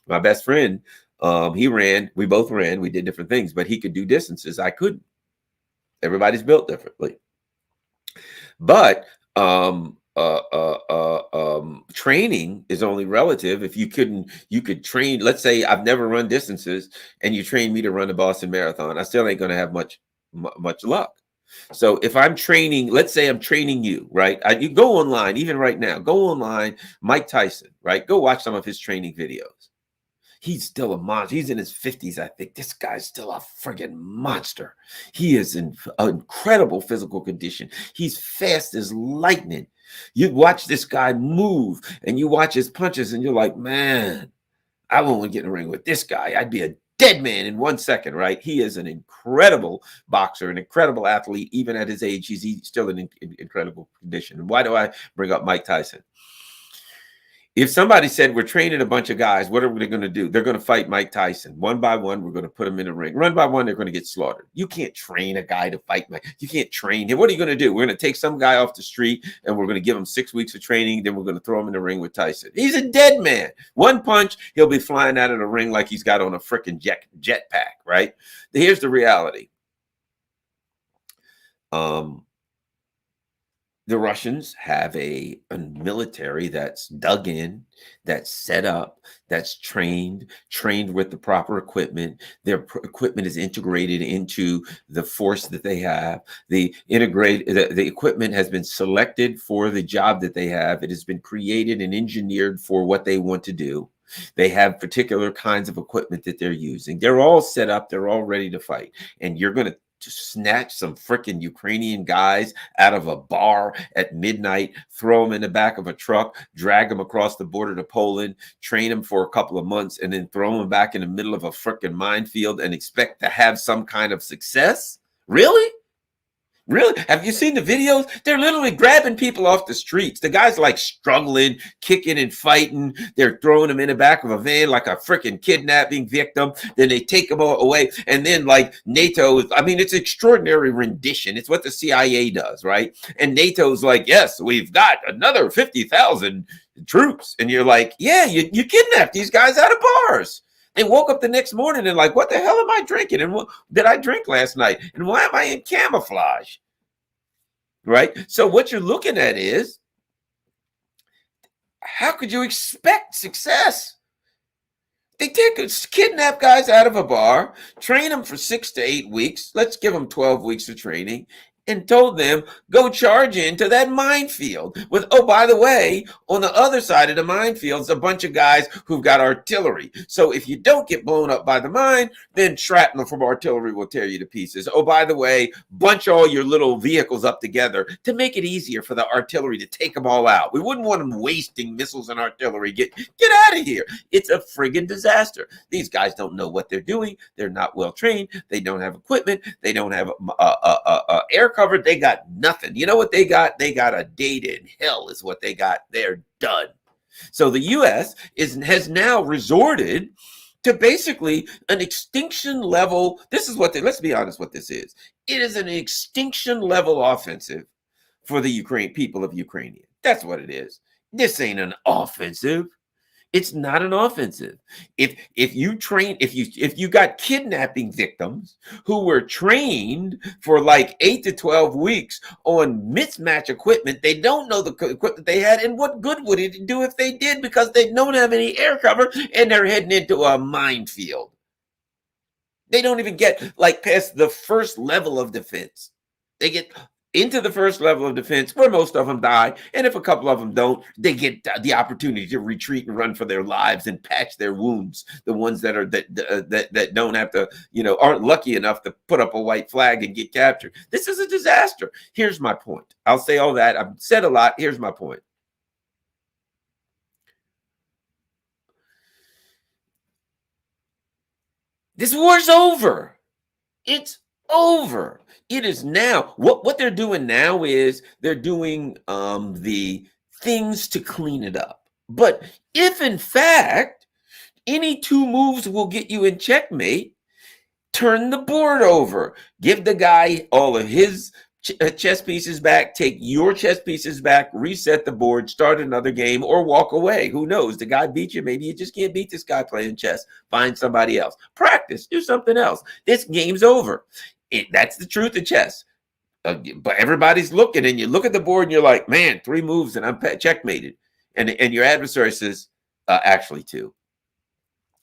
My best friend, he ran. We both ran. We did different things, but he could do distances. I couldn't. Everybody's built differently. But Training is only relative. If you could train. Let's say I've never run distances, and you train me to run the Boston Marathon. I still ain't going to have much luck. So if I'm training, let's say I'm training you, right? You go online, even right now, go online, Mike Tyson, right? Go watch some of his training videos. He's still a monster. He's in his 50s, I think. This guy's still a friggin' monster. He is in incredible physical condition. He's fast as lightning. You watch this guy move and you watch his punches and you're like, man, I won't get in the ring with this guy. I'd be a dead man in 1 second, right? He is an incredible boxer, an incredible athlete. Even at his age, he's still in incredible condition. And why do I bring up Mike Tyson? If somebody said we're training a bunch of guys, what are we going to do? They're going to fight Mike Tyson. One by one, we're going to put them in the ring. One by one, they're going to get slaughtered. You can't train a guy to fight Mike. You can't train him. What are you going to do? We're going to take some guy off the street and we're going to give him 6 weeks of training. Then we're going to throw him in the ring with Tyson. He's a dead man. One punch, he'll be flying out of the ring like he's got on a freaking jetpack, right? Here's the reality. The Russians have a military that's dug in, that's set up, that's trained with the proper equipment. Their equipment is integrated into the force that they have. The equipment has been selected for the job that they have. It has been created and engineered for what they want to do. They have particular kinds of equipment that they're using. They're all set up. They're all ready to fight. And you're going to snatch some freaking Ukrainian guys out of a bar at midnight, throw them in the back of a truck, drag them across the border to Poland, train them for a couple of months, and then throw them back in the middle of a freaking minefield and expect to have some kind of success? Really? Really? Have you seen the videos? They're literally grabbing people off the streets. The guy's like struggling, kicking and fighting. They're throwing them in the back of a van like a freaking kidnapping victim. Then they take them away. And then like NATO, I mean, it's extraordinary rendition. It's what the CIA does, right? And NATO's like, yes, we've got another 50,000 troops. And you're like, yeah, you kidnapped these guys out of bars. They woke up the next morning and like, what the hell am I drinking? And what did I drink last night? And why am I in camouflage? Right? So what you're looking at is, how could you expect success? They kidnap guys out of a bar, train them for 6 to 8 weeks. Let's give them 12 weeks of training. And told them, go charge into that minefield with, oh, by the way, on the other side of the minefield is a bunch of guys who've got artillery. So if you don't get blown up by the mine, then shrapnel from artillery will tear you to pieces. Oh, by the way, bunch all your little vehicles up together to make it easier for the artillery to take them all out. We wouldn't want them wasting missiles and artillery. Get out of here. It's a friggin' disaster. These guys don't know what they're doing. They're not well trained. They don't have equipment. They don't have air covered. They got nothing. You know what they got? They got a date in hell is what they got. They're done. So the U.S. has now resorted to basically an extinction level. This is what let's be honest what this is. It is an extinction level offensive for the people of Ukraine. That's what it is. This ain't an offensive. It's not an offensive. If you got kidnapping victims who were trained for like 8 to 12 weeks on mismatch equipment, they don't know the equipment they had, and what good would it do if they did, because they don't have any air cover and they're heading into a minefield. They don't even get like past the first level of defense. They get into the first level of defense where most of them die. And if a couple of them don't, they get the opportunity to retreat and run for their lives and patch their wounds. The ones that are that don't have to, aren't lucky enough to put up a white flag and get captured. This is a disaster. Here's my point. I'll say all that. I've said a lot. Here's my point. This war's over. It's over. It is now. What they're doing now is they're doing the things to clean it up. But if in fact any 2 moves will get you in checkmate, turn the board over. Give the guy all of his chess pieces back, take your chess pieces back, reset the board, start another game, or walk away. Who knows? The guy beat you. Maybe you just can't beat this guy playing chess. Find somebody else. Practice. Do something else. This game's over. That's the truth of chess. But everybody's looking, and you look at the board, and you're like, man, 3 moves, and I'm checkmated. And your adversary says, actually 2.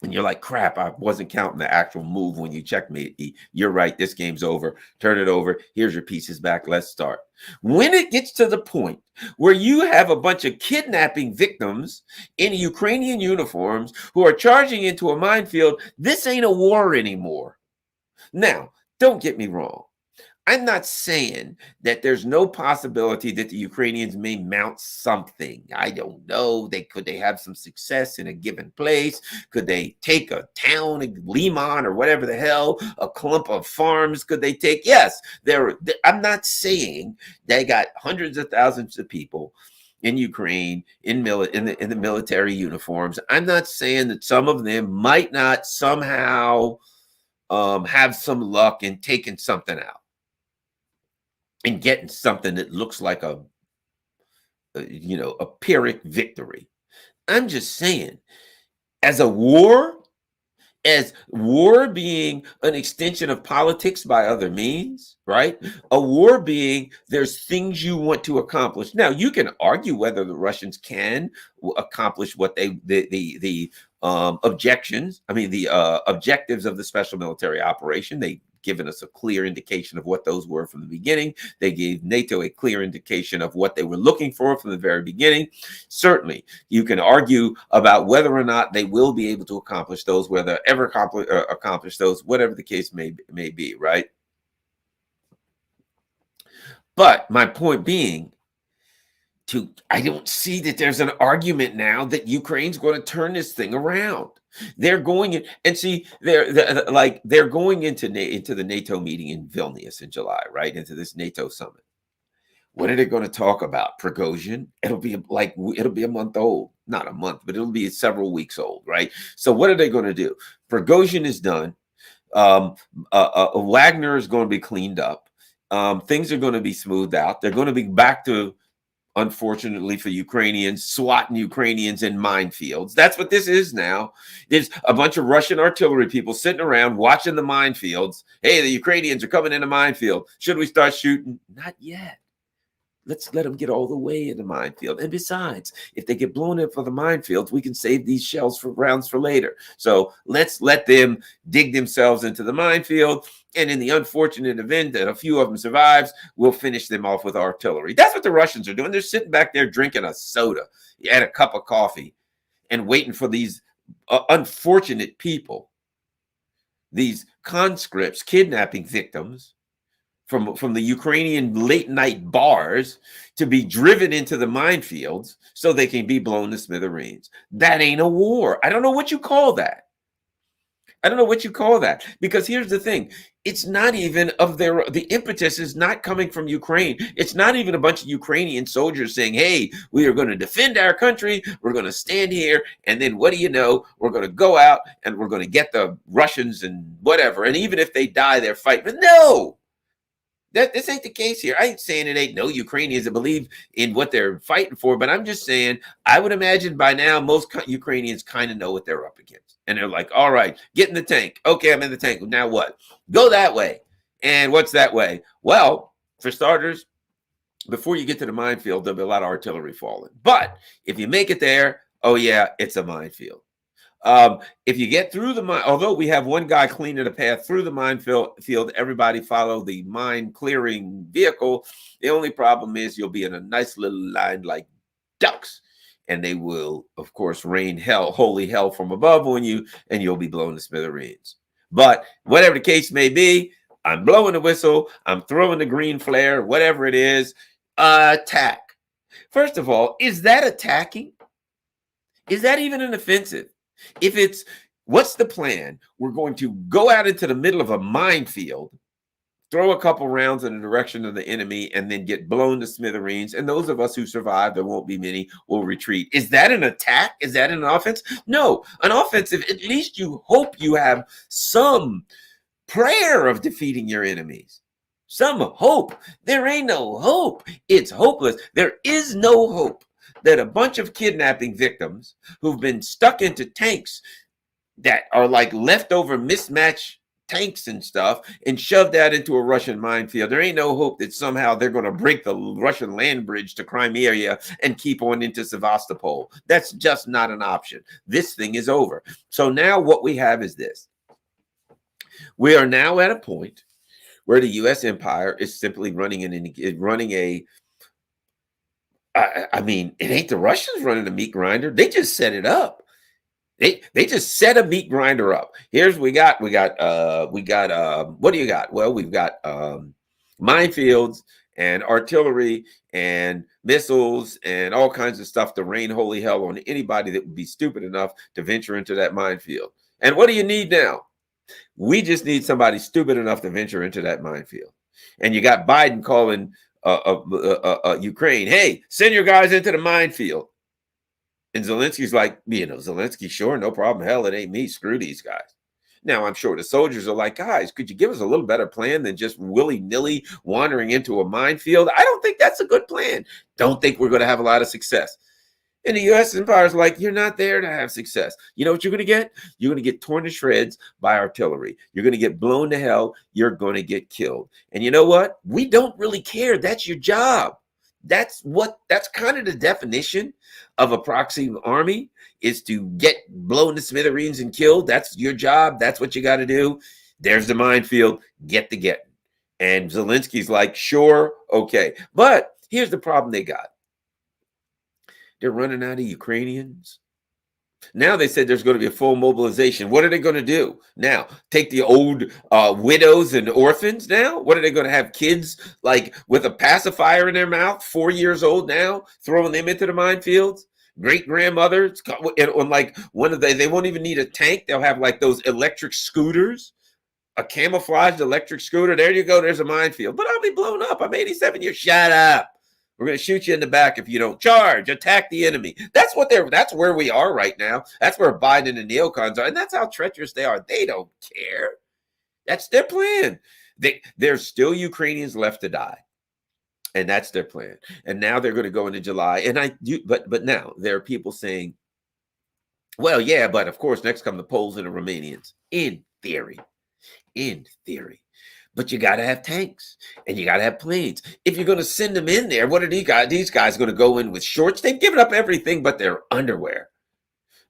And you're like, crap, I wasn't counting the actual move when you checkmate me. You're right, this game's over. Turn it over. Here's your pieces back. Let's start. When it gets to the point where you have a bunch of kidnapping victims in Ukrainian uniforms who are charging into a minefield, this ain't a war anymore. Now, don't get me wrong. I'm not saying that there's no possibility that the Ukrainians may mount something. I don't know. Could they have some success in a given place? Could they take a town, Liman or whatever the hell, a clump of farms? Could they take? Yes. I'm not saying they got hundreds of thousands of people in Ukraine in the military uniforms. I'm not saying that some of them might not somehow have some luck in taking something out and getting something that looks like a Pyrrhic victory. I'm just saying, as war being an extension of politics by other means, right? A war being there's things you want to accomplish. Now, you can argue whether the Russians can accomplish what the objectives of the special military operation. They given us a clear indication of what those were from the beginning. They gave NATO a clear indication of what they were looking for from the very beginning. Certainly, you can argue about whether or not they will be able to accomplish those, whether ever accomplish those, whatever the case may be, right? But my point being, I don't see that there's an argument now that Ukraine's going to turn this thing around. They're going in, and see, they're going into the NATO meeting in Vilnius in July, right? Into this NATO summit. What are they going to talk about? Prigozhin? It'll be a month old, not a month, but it'll be several weeks old, right? So what are they going to do? Prigozhin is done. Wagner is going to be cleaned up. Things are going to be smoothed out. They're going to be back to, unfortunately for Ukrainians, swatting Ukrainians in minefields. That's what this is now. There's a bunch of Russian artillery people sitting around watching the minefields. Hey, the Ukrainians are coming in a minefield. Should we start shooting? Not yet. Let's let them get all the way in the minefield. And besides, if they get blown up for the minefields, we can save these shells for rounds for later. So let's let them dig themselves into the minefield. And in the unfortunate event that a few of them survives, we'll finish them off with artillery. That's what the Russians are doing. They're sitting back there drinking a soda and a cup of coffee and waiting for these unfortunate people, these conscripts, kidnapping victims, from the Ukrainian late night bars to be driven into the minefields so they can be blown to smithereens. That ain't a war. I don't know what you call that. Because here's the thing. It's not even the impetus is not coming from Ukraine. It's not even a bunch of Ukrainian soldiers saying, hey, we are going to defend our country. We're going to stand here. And then what do you know? We're going to go out and we're going to get the Russians and whatever. And even if they die, they're fighting. But no. This ain't the case here. I ain't saying it ain't no Ukrainians that believe in what they're fighting for, but I'm just saying I would imagine by now most Ukrainians kind of know what they're up against. And they're like, all right, get in the tank. Okay, I'm in the tank. Now what? Go that way. And what's that way? Well, for starters, before you get to the minefield, there'll be a lot of artillery falling. But if you make it there, oh yeah, it's a minefield. If you get through the mine, although we have one guy cleaning the path through the minefield, everybody follow the mine clearing vehicle. The only problem is you'll be in a nice little line like ducks, and they will, of course, rain holy hell from above on you, and you'll be blown to smithereens. But whatever the case may be, I'm blowing the whistle, I'm throwing the green flare, whatever it is, attack. First of all, is that attacking? Is that even an offensive? If it's, what's the plan? We're going to go out into the middle of a minefield, throw a couple rounds in the direction of the enemy, and then get blown to smithereens. And those of us who survive, there won't be many, will retreat. Is that an attack? Is that an offense? No. An offensive, at least you hope you have some prayer of defeating your enemies. Some hope. There ain't no hope. It's hopeless. There is no hope that a bunch of kidnapping victims who've been stuck into tanks that are like leftover mismatched tanks and stuff and shove that into a Russian minefield. There ain't no hope that somehow they're going to break the Russian land bridge to Crimea and keep on into Sevastopol. That's just not an option. This thing is over. So now what we have is this. We are now at a point where the U.S. empire is simply running I mean, it ain't the Russians running a meat grinder. They just set it up. They just set a meat grinder up. Here's what do you got? Well, we've got minefields and artillery and missiles and all kinds of stuff to rain holy hell on anybody that would be stupid enough to venture into that minefield. And what do you need now? We just need somebody stupid enough to venture into that minefield. And you got Biden calling Ukraine, hey, send your guys into the minefield. And Zelensky's like, Zelensky, sure, no problem. Hell, it ain't me. Screw these guys. Now, I'm sure the soldiers are like, guys, could you give us a little better plan than just willy-nilly wandering into a minefield? I don't think that's a good plan. Don't think we're going to have a lot of success. And the U.S. empire is like, you're not there to have success. You know what you're going to get? You're going to get torn to shreds by artillery. You're going to get blown to hell. You're going to get killed. And you know what? We don't really care. That's your job. That's kind of the definition of a proxy army, is to get blown to smithereens and killed. That's your job. That's what you got to do. There's the minefield. Get the getting. And Zelensky's like, sure, okay. But here's the problem they got. They're running out of Ukrainians. Now they said there's going to be a full mobilization. What are they going to do now? Take the old widows and orphans now? What are they going to have, kids like with a pacifier in their mouth, 4 years old now, throwing them into the minefields? Great grandmothers on like they won't even need a tank. They'll have like those electric scooters, a camouflaged electric scooter. There you go. There's a minefield. But I'll be blown up. I'm 87 years. Shut up. We're going to shoot you in the back if you don't charge, attack the enemy. That's where we are right now. That's where Biden and the neocons are. And that's how treacherous they are. They don't care. That's their plan. There's still Ukrainians left to die. And that's their plan. And now they're going to go into July. But now there are people saying, well, yeah, but of course, next come the Poles and the Romanians. In theory. But you got to have tanks and you got to have planes. If you're going to send them in there, what are these guys? These guys going to go in with shorts? They've given up everything but their underwear.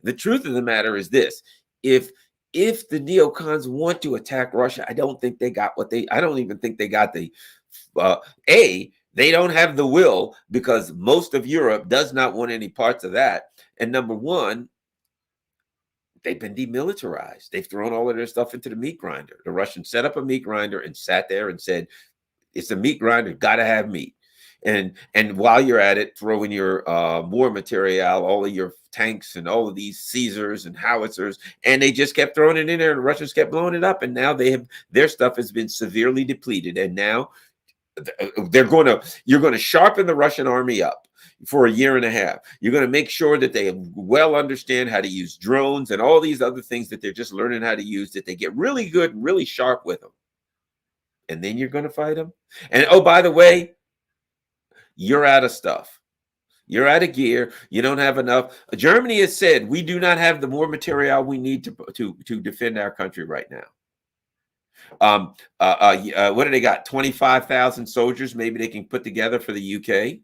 The truth of the matter is this. If the neocons want to attack Russia, I don't even think they got the, they don't have the will, because most of Europe does not want any parts of that. And number one, they've been demilitarized. They've thrown all of their stuff into the meat grinder. The Russians set up a meat grinder and sat there and said, it's a meat grinder, got to have meat. And while you're at it, throw in your war material, all of your tanks and all of these Caesars and howitzers, and they just kept throwing it in there, and the Russians kept blowing it up, and now their stuff has been severely depleted. And now you're going to sharpen the Russian army up for a year and a half. You're going to make sure that they well understand how to use drones and all these other things that they're just learning how to use, that they get really good, really sharp with them. And then you're going to fight them. And oh, by the way, you're out of stuff. You're out of gear. You don't have enough. Germany has said, we do not have the war material we need to defend our country right now. What do they got? 25,000 soldiers maybe they can put together for the UK.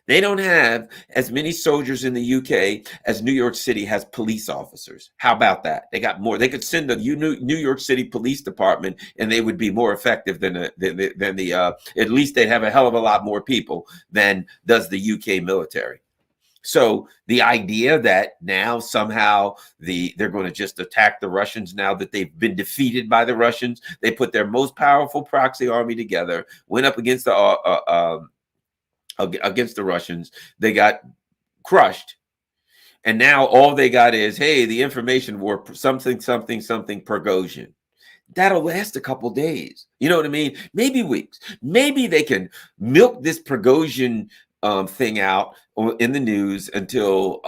They don't have as many soldiers in the UK as New York City has police officers. How about that? They got more. They could send the New York City Police Department, and they would be more effective than at least they'd have a hell of a lot more people than does the UK military. So the idea that now somehow they're going to just attack the Russians now that they've been defeated by the Russians, they put their most powerful proxy army together, went up against the Russians, they got crushed, and now all they got is, hey, the information war, something Progozhin. That'll last a couple days. You know what I mean? Maybe weeks. Maybe they can milk this Progozhin thing out in the news until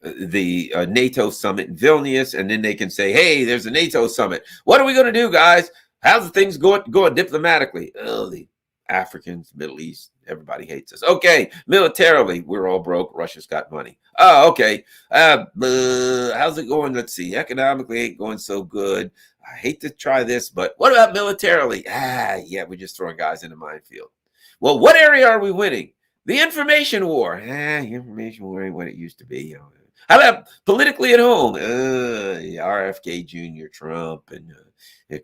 the NATO summit in Vilnius, and then they can say, hey, there's a NATO summit. What are we going to do, guys? How's the things going diplomatically? Oh, Africans, Middle East, everybody hates us. Okay, militarily, we're all broke. Russia's got money. Oh, okay. How's it going? Let's see. Economically, ain't going so good. I hate to try this, but what about militarily? Yeah, we're just throwing guys in the minefield. Well, what area are we winning? The information war. Information war ain't what it used to be. You know. How about politically at home? RFK Jr., Trump, and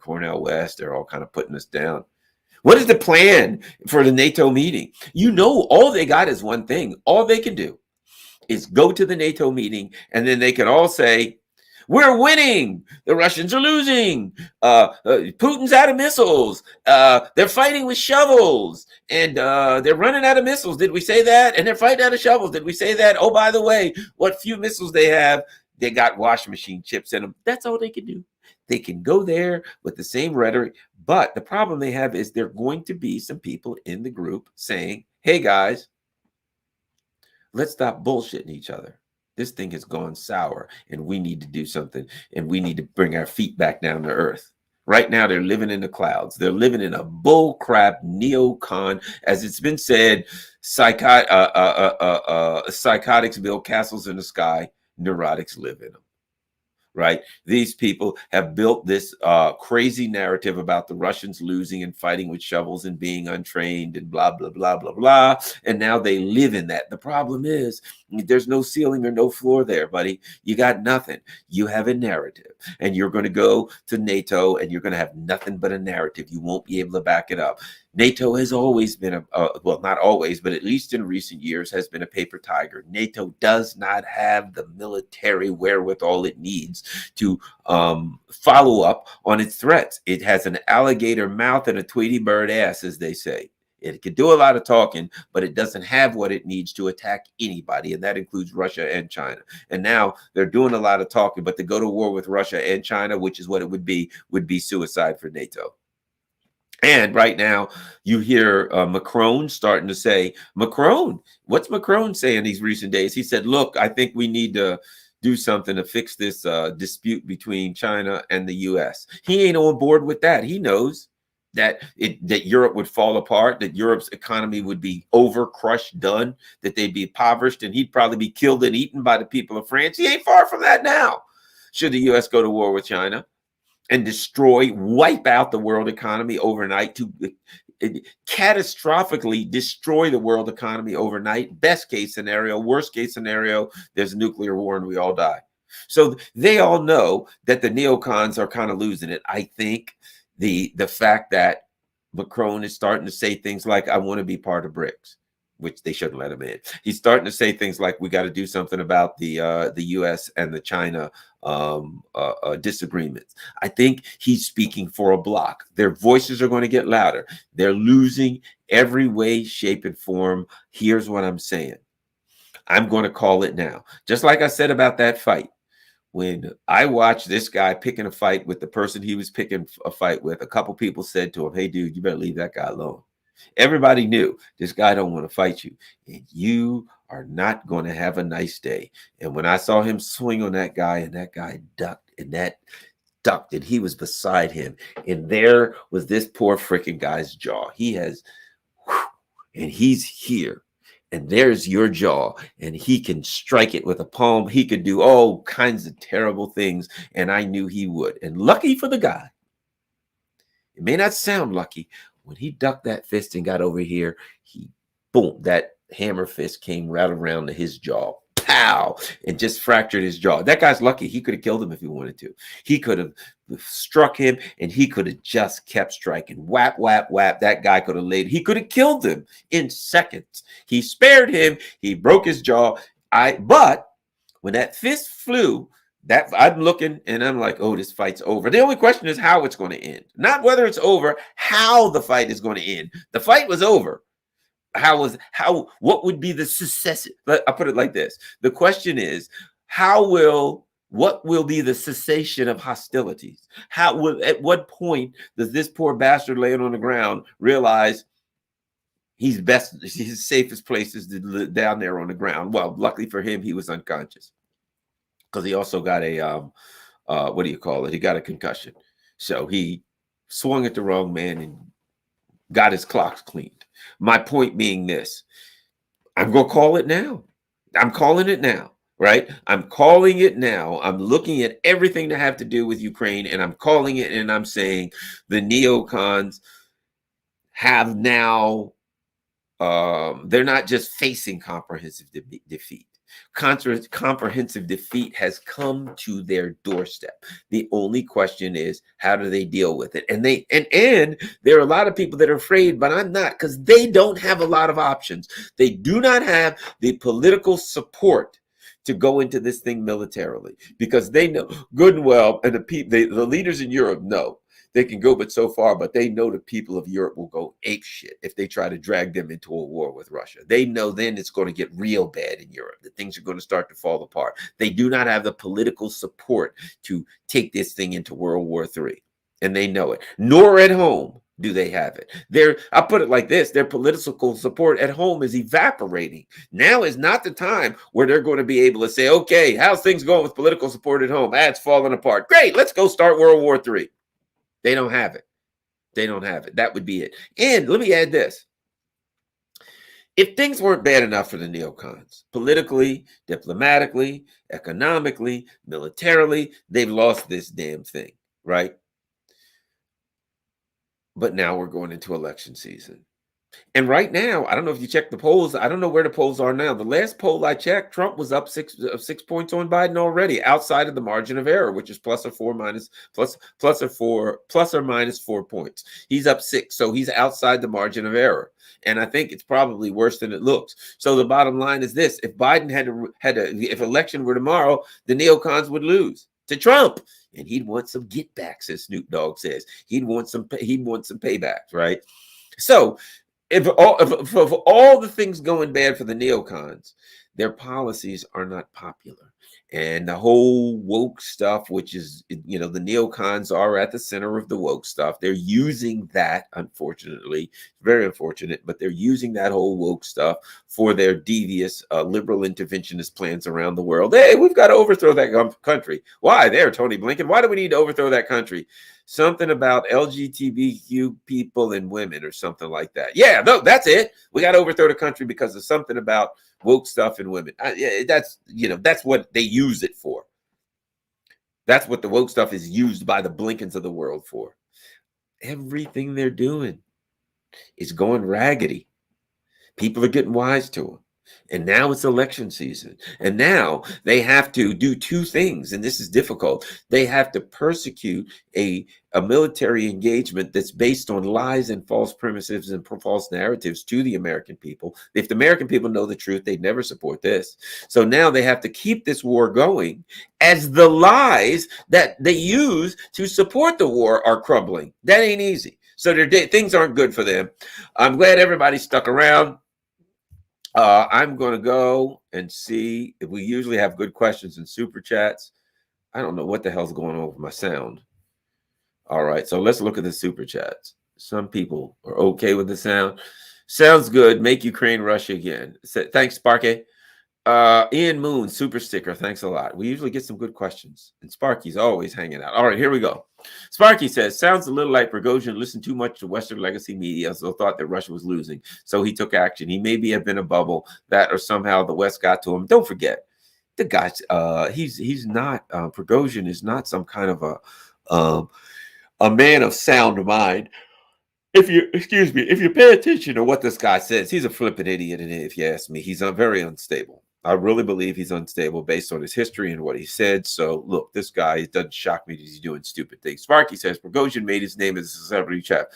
Cornel West, they're all kind of putting us down. What is the plan for the NATO meeting? You know, all they got is one thing. All they can do is go to the NATO meeting, and then they can all say, we're winning. The Russians are losing. Putin's out of missiles. They're fighting with shovels, and they're running out of missiles. Did we say that? And they're fighting out of shovels. Did we say that? Oh, by the way, what few missiles they have, they got washing machine chips in them. That's all they can do. They can go there with the same rhetoric, but the problem they have is there are going to be some people in the group saying, hey, guys, let's stop bullshitting each other. This thing has gone sour, and we need to do something, and we need to bring our feet back down to earth. Right now, they're living in the clouds. They're living in a bullcrap neocon. As it's been said, psychotics build castles in the sky, neurotics live in them. Right? These people have built this crazy narrative about the Russians losing and fighting with shovels and being untrained and blah, blah, blah, blah, blah. And now they live in that. The problem is there's no ceiling or no floor there, buddy. You got nothing. You have a narrative, and you're going to go to NATO and you're going to have nothing but a narrative. You won't be able to back it up. NATO has always been well, not always, but at least in recent years has been a paper tiger. NATO does not have the military wherewithal it needs to follow up on its threats. It has an alligator mouth and a Tweety bird ass, as they say. It can do a lot of talking, but it doesn't have what it needs to attack anybody, and that includes Russia and China. And now they're doing a lot of talking, but to go to war with Russia and China, which is what it would be suicide for NATO. And right now, you hear Macron starting to say, what's Macron saying these recent days? He said, look, I think we need to do something to fix this dispute between China and the U.S. He ain't on board with that. He knows that Europe would fall apart, that Europe's economy would be crushed, done, that they'd be impoverished, and he'd probably be killed and eaten by the people of France. He ain't far from that now. Should the U.S. go to war with China and wipe out the world economy overnight, to catastrophically destroy the world economy overnight? Best case scenario. Worst case scenario, there's a nuclear war and we all die. So they all know that the neocons are kind of losing it. I think the fact that Macron is starting to say things like, I want to be part of BRICS, which they shouldn't let him in. He's starting to say things like, we got to do something about the U.S. and the China disagreements. I think he's speaking for a bloc. Their voices are going to get louder. They're losing every way, shape, and form. Here's what I'm saying. I'm going to call it now. Just like I said about that fight. When I watched this guy picking a fight with the person he was picking a fight with, a couple people said to him, hey, dude, you better leave that guy alone. Everybody knew this guy don't want to fight you, and you are not going to have a nice day. And when I saw him swing on that guy, and that guy ducked, and he was beside him, and there was this poor freaking guy's jaw. He has, and he's here. And there's your jaw, and he can strike it with a palm. He could do all kinds of terrible things, and I knew he would. And lucky for the guy, it may not sound lucky, when he ducked that fist and got over here, boom, that hammer fist came right around to his jaw. Pow! And just fractured his jaw. That guy's lucky. He could have killed him if he wanted to. He could have struck him, and he could have just kept striking. Whap, whap, whap. That guy could have laid. He could have killed him in seconds. He spared him. He broke his jaw. But when that fist flew, I'm looking and I'm like, oh, this fight's over. The only question is how it's going to end. Not whether it's over, how the fight is going to end. The fight was over. What would be the success? I'll put it like this. The question is, what will be the cessation of hostilities? At what point does this poor bastard laying on the ground realize his safest place is down there on the ground? Well, luckily for him, he was unconscious, because he also got a what do you call it? He got a concussion. So he swung at the wrong man and got his clocks cleaned. My point being this, I'm going to call it now. I'm calling it now, right? I'm calling it now. I'm looking at everything that have to do with Ukraine, and I'm calling it, and I'm saying the neocons have now, they're not just facing comprehensive defeat. Comprehensive defeat has come to their doorstep. The only question is, how do they deal with it? And there are a lot of people that are afraid, but I'm not, because they don't have a lot of options. They do not have the political support to go into this thing militarily, because they know good and well, and the leaders in Europe know they can go but so far, but they know the people of Europe will go ape shit if they try to drag them into a war with Russia. They know then it's going to get real bad in Europe, that things are going to start to fall apart. They do not have the political support to take this thing into World War III, and they know it. Nor at home do they have it. I'll put it like this, their political support at home is evaporating. Now is not the time where they're going to be able to say, okay, how's things going with political support at home? It's falling apart. Great, let's go start World War III. They don't have it. They don't have it. That would be it. And let me add this. If things weren't bad enough for the neocons, politically, diplomatically, economically, militarily, they've lost this damn thing, right? But now we're going into election season. And right now, I don't know if you check the polls. I don't know where the polls are now. The last poll I checked, Trump was up six points on Biden already, outside of the margin of error, which is plus or minus 4 points. He's up 6, so he's outside the margin of error. And I think it's probably worse than it looks. So the bottom line is this: if Biden if election were tomorrow, the neocons would lose to Trump, and he'd want some get backs, as Snoop Dogg says. He'd want some paybacks, right? So if all the things going bad for the neocons, their policies are not popular. And the whole woke stuff, which is, the neocons are at the center of the woke stuff. They're using that, unfortunately, very unfortunate, but they're using that whole woke stuff for their devious liberal interventionist plans around the world. Hey, we've got to overthrow that country. Why? There, Tony Blinken. Why do we need to overthrow that country? Something about LGBTQ people and women or something like that. Yeah, no, that's it. We got to overthrow the country because of something about woke stuff and women. That's what they use it for. That's what the woke stuff is used by the Blinkens of the world for. Everything they're doing is going raggedy. People are getting wise to them. And now it's election season. And now they have to do two things, and this is difficult. They have to persecute a military engagement that's based on lies and false premises and false narratives to the American people. If the American people know the truth, they'd never support this. So now they have to keep this war going as the lies that they use to support the war are crumbling. That ain't easy. So things aren't good for them. I'm glad everybody stuck around. I'm going to go and see if we usually have good questions and super chats. I don't know what the hell's going on with my sound. All right, so let's look at the super chats. Some people are okay with the sound. Sounds good. Make Ukraine Russia again. Thanks, Sparky. Ian Moon, super sticker. Thanks a lot. We usually get some good questions, and Sparky's always hanging out. All right, here we go. Sparky says, sounds a little like Progozhin listened too much to Western legacy media, so thought that Russia was losing. So he took action. He maybe have been a bubble that, or somehow the West got to him. Don't forget, the guy's he's not Progozhin is not some kind of a man of sound mind. If you pay attention to what this guy says, he's a flippin' idiot. And if you ask me, he's very unstable. I really believe he's unstable based on his history and what he said. So look, this guy, it doesn't shock me that he's doing stupid things. Sparky says Prigozhin made his name as a celebrity chef.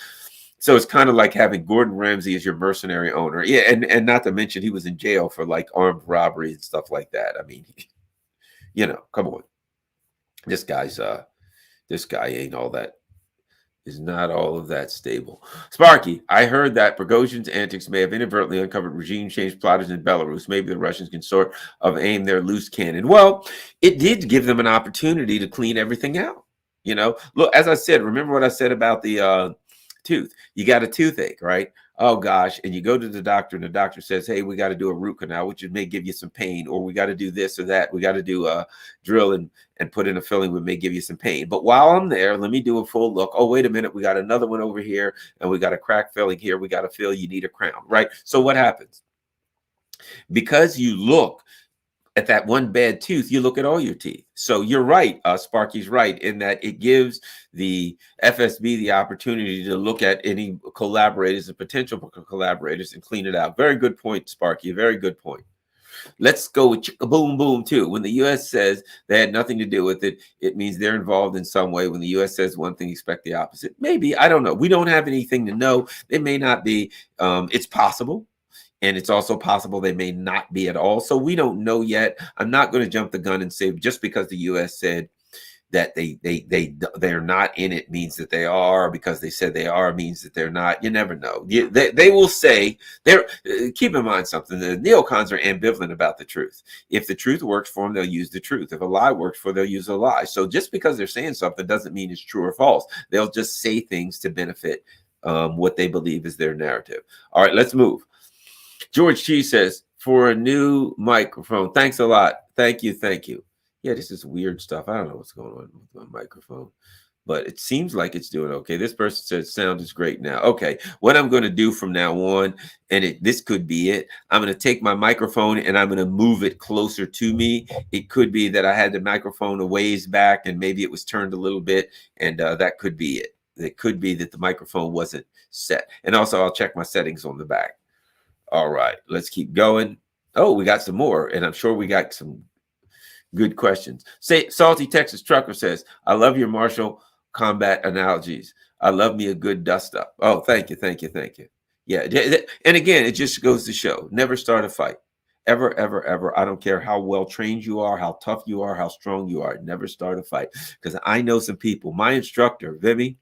So it's kind of like having Gordon Ramsay as your mercenary owner. Yeah, and not to mention he was in jail for like armed robbery and stuff like that. I mean, come on. This guy ain't all that. Is not all of that stable. Sparky, I heard that Prigozhin's antics may have inadvertently uncovered regime change plotters in Belarus. Maybe the Russians can sort of aim their loose cannon. Well, it did give them an opportunity to clean everything out. Look, as I said, remember what I said about the tooth. You got a toothache, right? Oh gosh, and you go to the doctor and the doctor says, hey, we got to do a root canal, which may give you some pain, or we got to do this or that. We got to do a drill and put in a filling, which may give you some pain. But while I'm there, let me do a full look. Oh, wait a minute, we got another one over here, and we got a crack filling here. We got to fill, you need a crown, right? So what happens? Because you look at that one bad tooth, you look at all your teeth. So you're right, Sparky's right, in that it gives the FSB the opportunity to look at any collaborators and potential collaborators and clean it out. Very good point, Sparky, very good point. Let's go with boom boom too. When the U.S. says they had nothing to do with it, it means they're involved in some way. When the U.S. says one thing, expect the opposite. Maybe, I don't know. We don't have anything to know. They may not be. It's possible. And it's also possible they may not be at all. So we don't know yet. I'm not going to jump the gun and say just because the U.S. said that they're not in it means that they are, because they said they are means that they're not. You never know. They will say they're. Keep in mind something: the neocons are ambivalent about the truth. If the truth works for them, they'll use the truth. If a lie works for them, they'll use a lie. So just because they're saying something doesn't mean it's true or false. They'll just say things to benefit what they believe is their narrative. All right, let's move. George G says, for a new microphone. Thanks a lot. Thank you. Thank you. Yeah, this is weird stuff. I don't know what's going on with my microphone, but it seems like it's doing okay. This person said sound is great now. Okay, what I'm going to do from now on, and this could be it, I'm going to take my microphone and I'm going to move it closer to me. It could be that I had the microphone a ways back and maybe it was turned a little bit, and that could be it. It could be that the microphone wasn't set. And also, I'll check my settings on the back. All right, let's keep going. Oh, we got some more, and I'm sure we got some good questions. Say, Salty Texas Trucker says, I love your martial combat analogies. I love me a good dust up. Oh, thank you, thank you, thank you. Yeah, and again, it just goes to show, never start a fight. Ever, ever, ever. I don't care how well trained you are, how tough you are, how strong you are. Never start a fight. Because I know some people. My instructor, Vimy,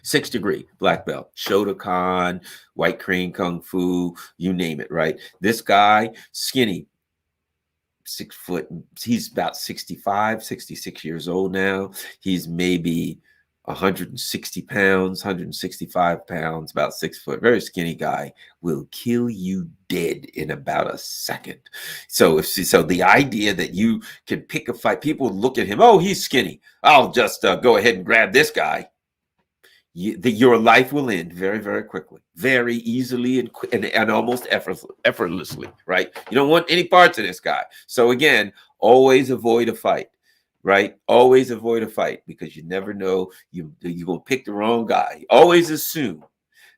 6th degree black belt, Shotokan, White Crane Kung Fu, you name it, right? This guy, skinny, 6 foot, he's about 65, 66 years old now. He's maybe 160 pounds, 165 pounds, about 6 foot, very skinny guy, will kill you dead in about a second. So the idea that you can pick a fight, people look at him, oh, he's skinny, I'll just go ahead and grab this guy. Your life will end very, very quickly, very easily, and almost effortlessly, right? You don't want any parts of this guy. So again, always avoid a fight, right? Always avoid a fight, because you never know, you're going to pick the wrong guy. Always assume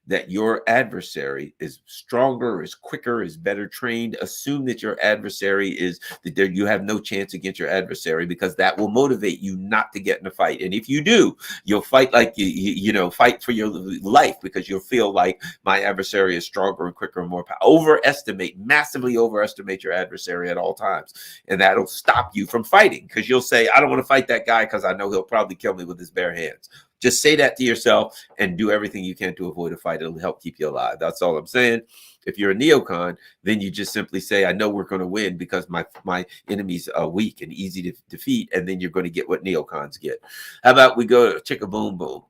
that your adversary is stronger, is quicker, is better trained. Assume that your adversary is, that you have no chance against your adversary, because that will motivate you not to get in a fight. And if you do, you'll fight like fight for your life, because you'll feel like my adversary is stronger and quicker and more powerful. Massively overestimate your adversary at all times. And that'll stop you from fighting, because you'll say, I don't want to fight that guy because I know he'll probably kill me with his bare hands. Just say that to yourself and do everything you can to avoid a fight. It'll help keep you alive. That's all I'm saying. If you're a neocon, then you just simply say, I know we're going to win because my enemies are weak and easy to defeat. And then you're going to get what neocons get. How about we go chicka boom boom?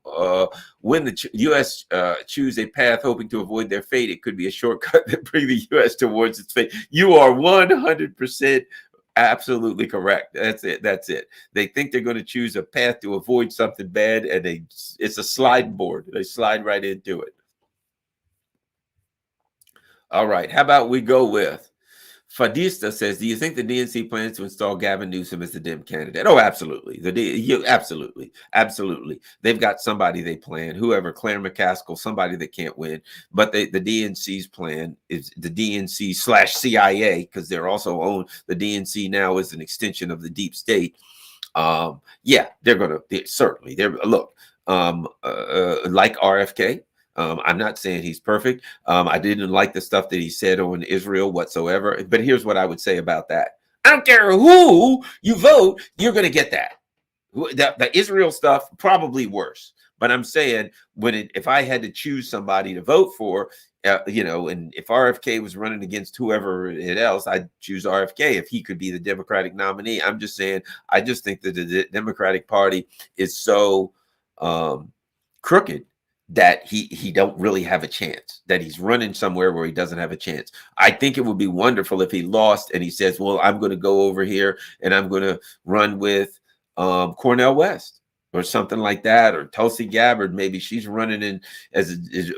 When the U.S. Choose a path hoping to avoid their fate, it could be a shortcut that bring the U.S. towards its fate. You are 100% absolutely correct. That's it. That's it. They think they're going to choose a path to avoid something bad, and it's a slide board. They slide right into it. All right. How about we go with Fadista says, do you think the DNC plans to install Gavin Newsom as the Dem candidate? Oh, absolutely. Absolutely. They've got somebody they plan, whoever, Claire McCaskill, somebody that can't win. But the DNC's plan is the DNC/CIA, because they're also owned. The DNC now is an extension of the deep state. Yeah, they're going to certainly. Look, like RFK. I'm not saying he's perfect. I didn't like the stuff that he said on Israel whatsoever. But here's what I would say about that. I don't care who you vote, you're going to get that. The Israel stuff, probably worse. But I'm saying, if I had to choose somebody to vote for, and if RFK was running against whoever else, I'd choose RFK if he could be the Democratic nominee. I'm just saying, I just think that the Democratic Party is so crooked that he don't really have a chance, that he's running somewhere where he doesn't have a chance. I think it would be wonderful if he lost and he says, well, I'm going to go over here and I'm going to run with Cornel West or something like that, or Tulsi Gabbard. Maybe she's running in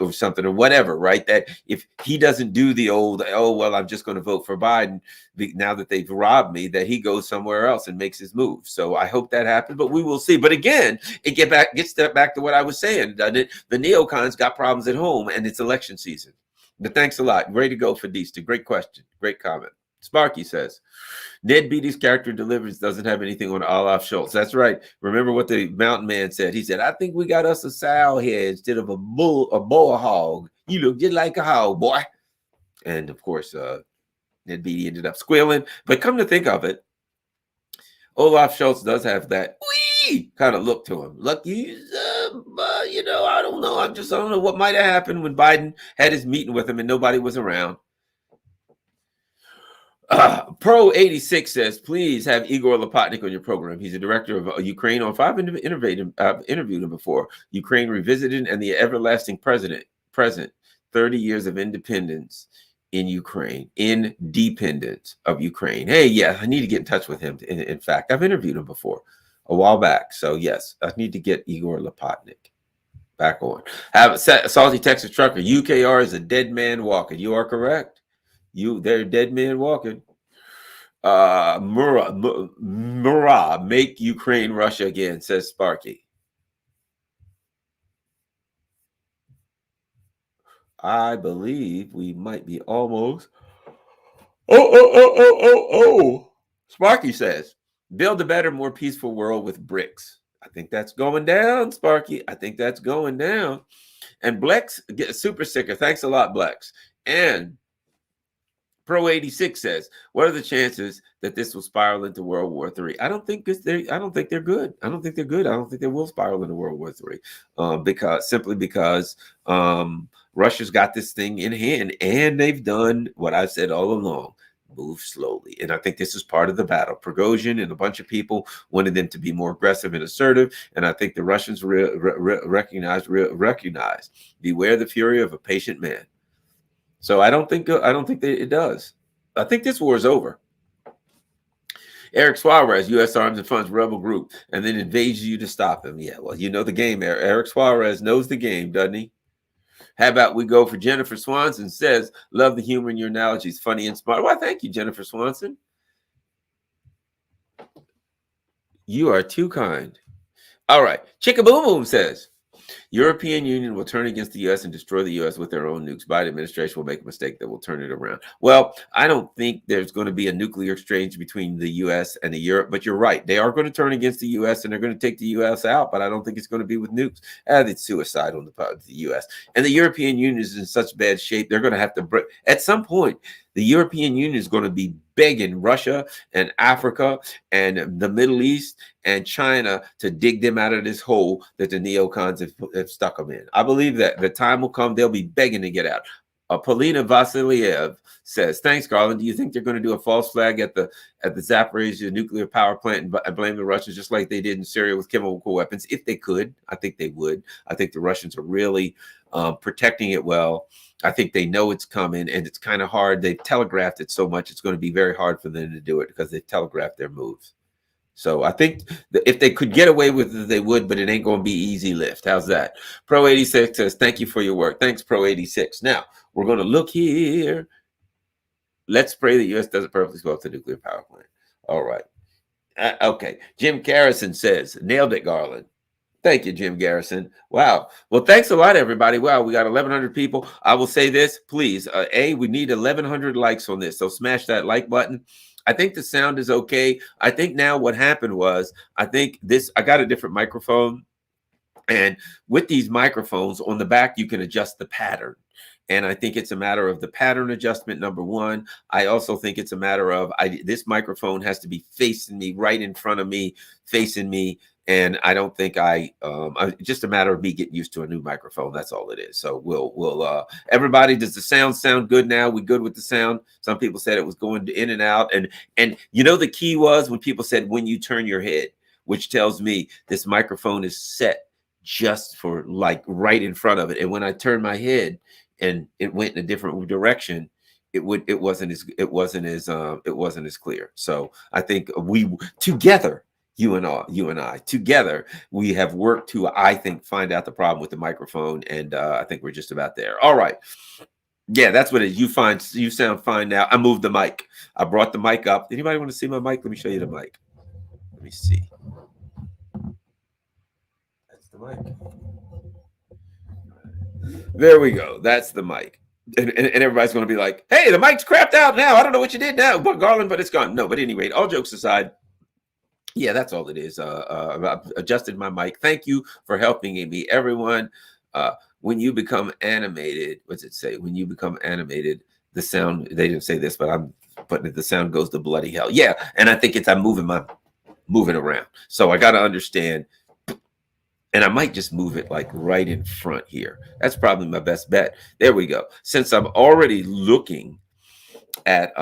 or something or whatever, right? That if he doesn't do the old, oh, well, I'm just going to vote for Biden now that they've robbed me, that he goes somewhere else and makes his move. So I hope that happens, but we will see. But again, it gets back to what I was saying. The neocons got problems at home and it's election season. But thanks a lot. Ready to go for Deista. Great question. Great comment. Sparky says, Ned Beatty's character delivers doesn't have anything on Olaf Schultz. That's right. Remember what the mountain man said. He said, I think we got us a sow here instead of a boa hog. You look just like a hog, boy. And of course, Ned Beatty ended up squealing. But come to think of it, Olaf Schultz does have that kind of look to him. Look, he's, I don't know. I don't know what might have happened when Biden had his meeting with him and nobody was around. Pro 86 says, please have Igor Lopatnik on your program. He's a director of Ukraine on 5. I've interviewed him before. Ukraine Revisited and the Everlasting Present. 30 years of independence in Ukraine, independence of Ukraine. Hey, yeah, I need to get in touch with him. In fact, I've interviewed him before a while back. So yes, I need to get Igor Lopatnik back on. Have a Salty Texas Trucker. UKR is a dead man walking. You are correct. They're dead man walking. Murat, make Ukraine Russia again, says Sparky. I believe we might be almost. Oh. Sparky says, build a better, more peaceful world with BRICS. I think that's going down, Sparky. I think that's going down. And Blex, get a super sticker. Thanks a lot, Blex. And Pro 86 says, what are the chances that this will spiral into World War III? I don't think they're good. I don't think they're good. I don't think they will spiral into World War III because Russia's got this thing in hand, and they've done what I've said all along: move slowly. And I think this is part of the battle. Prigozhin and a bunch of people wanted them to be more aggressive and assertive, and I think the Russians recognize. Beware the fury of a patient man. So I don't think it does. I think this war is over. Eric Suarez, U.S. Arms and Funds rebel group, and then invades you to stop him. Yeah, well, you know the game. Eric Suarez knows the game, doesn't he? How about we go for Jennifer Swanson? Says, love the humor in your analogies, funny and smart. Well, thank you, Jennifer Swanson. You are too kind. All right. Chicka Boom Boom says, European Union will turn against the U.S. and destroy the U.S. with their own nukes. Biden administration will make a mistake that will turn it around. Well, I don't think there's going to be a nuclear exchange between the U.S. and the Europe, but you're right. They are going to turn against the U.S. and they're going to take the U.S. out, but I don't think it's going to be with nukes. It's suicide on the part of the U.S. And the European Union is in such bad shape, they're going to have to break. At some point, the European Union is going to be begging Russia and Africa and the Middle East and China to dig them out of this hole that the neocons have stuck them in. I believe that the time will come, they'll be begging to get out. Polina Vasiliev says, thanks, Garland. Do you think they're going to do a false flag at the Zaporizhzhia nuclear power plant and blame the Russians just like they did in Syria with chemical weapons? If they could, I think they would. I think the Russians are really protecting it well. I think they know it's coming, and it's kind of hard. They've telegraphed it so much, it's going to be very hard for them to do it because they've telegraphed their moves. So I think if they could get away with it, they would, but it ain't going to be easy lift. How's that? Pro 86 says, thank you for your work. Thanks, Pro 86. Now, we're going to look here. Let's pray the U.S. does it perfectly well to the nuclear power plant. All right. Okay. Jim Garrison says, nailed it, Garland. Thank you, Jim Garrison. Wow. Well, thanks a lot, everybody. Wow, we got 1,100 people. I will say this, please. We need 1,100 likes on this. So smash that like button. I think the sound is okay. I think now what happened was, I got a different microphone. And with these microphones on the back, you can adjust the pattern. And I think it's a matter of the pattern adjustment, number one. I also think it's a matter of this microphone has to be facing me, right in front of me, facing me. And I don't think just a matter of me getting used to a new microphone. That's all it is. So we'll everybody, does the sound good now? We good with the sound? Some people said it was going in and out. And you know, the key was when people said, when you turn your head, which tells me this microphone is set just for like right in front of it. And when I turned my head and it went in a different direction, it wasn't as clear. So I think we together, you and I together, we have worked to, I think, find out the problem with the microphone, and I think we're just about there. All right. Yeah, that's what it is. You sound fine now. I moved the mic. I brought the mic up. Anybody want to see my mic? Let me show you the mic. Let me see. That's the mic. There we go. That's the mic. And everybody's going to be like, hey, the mic's crapped out now. I don't know what you did now, but Garland, but it's gone. No, but anyway, all jokes aside, yeah, that's all it is. I've adjusted my mic. Thank you for helping me, everyone. When you become animated, what's it say? When you become animated, the sound, they didn't say this, but I'm putting it, the sound goes to bloody hell. Yeah, and I think I'm moving around. So I got to understand, and I might just move it like right in front here. That's probably my best bet. There we go. Since I'm already looking at,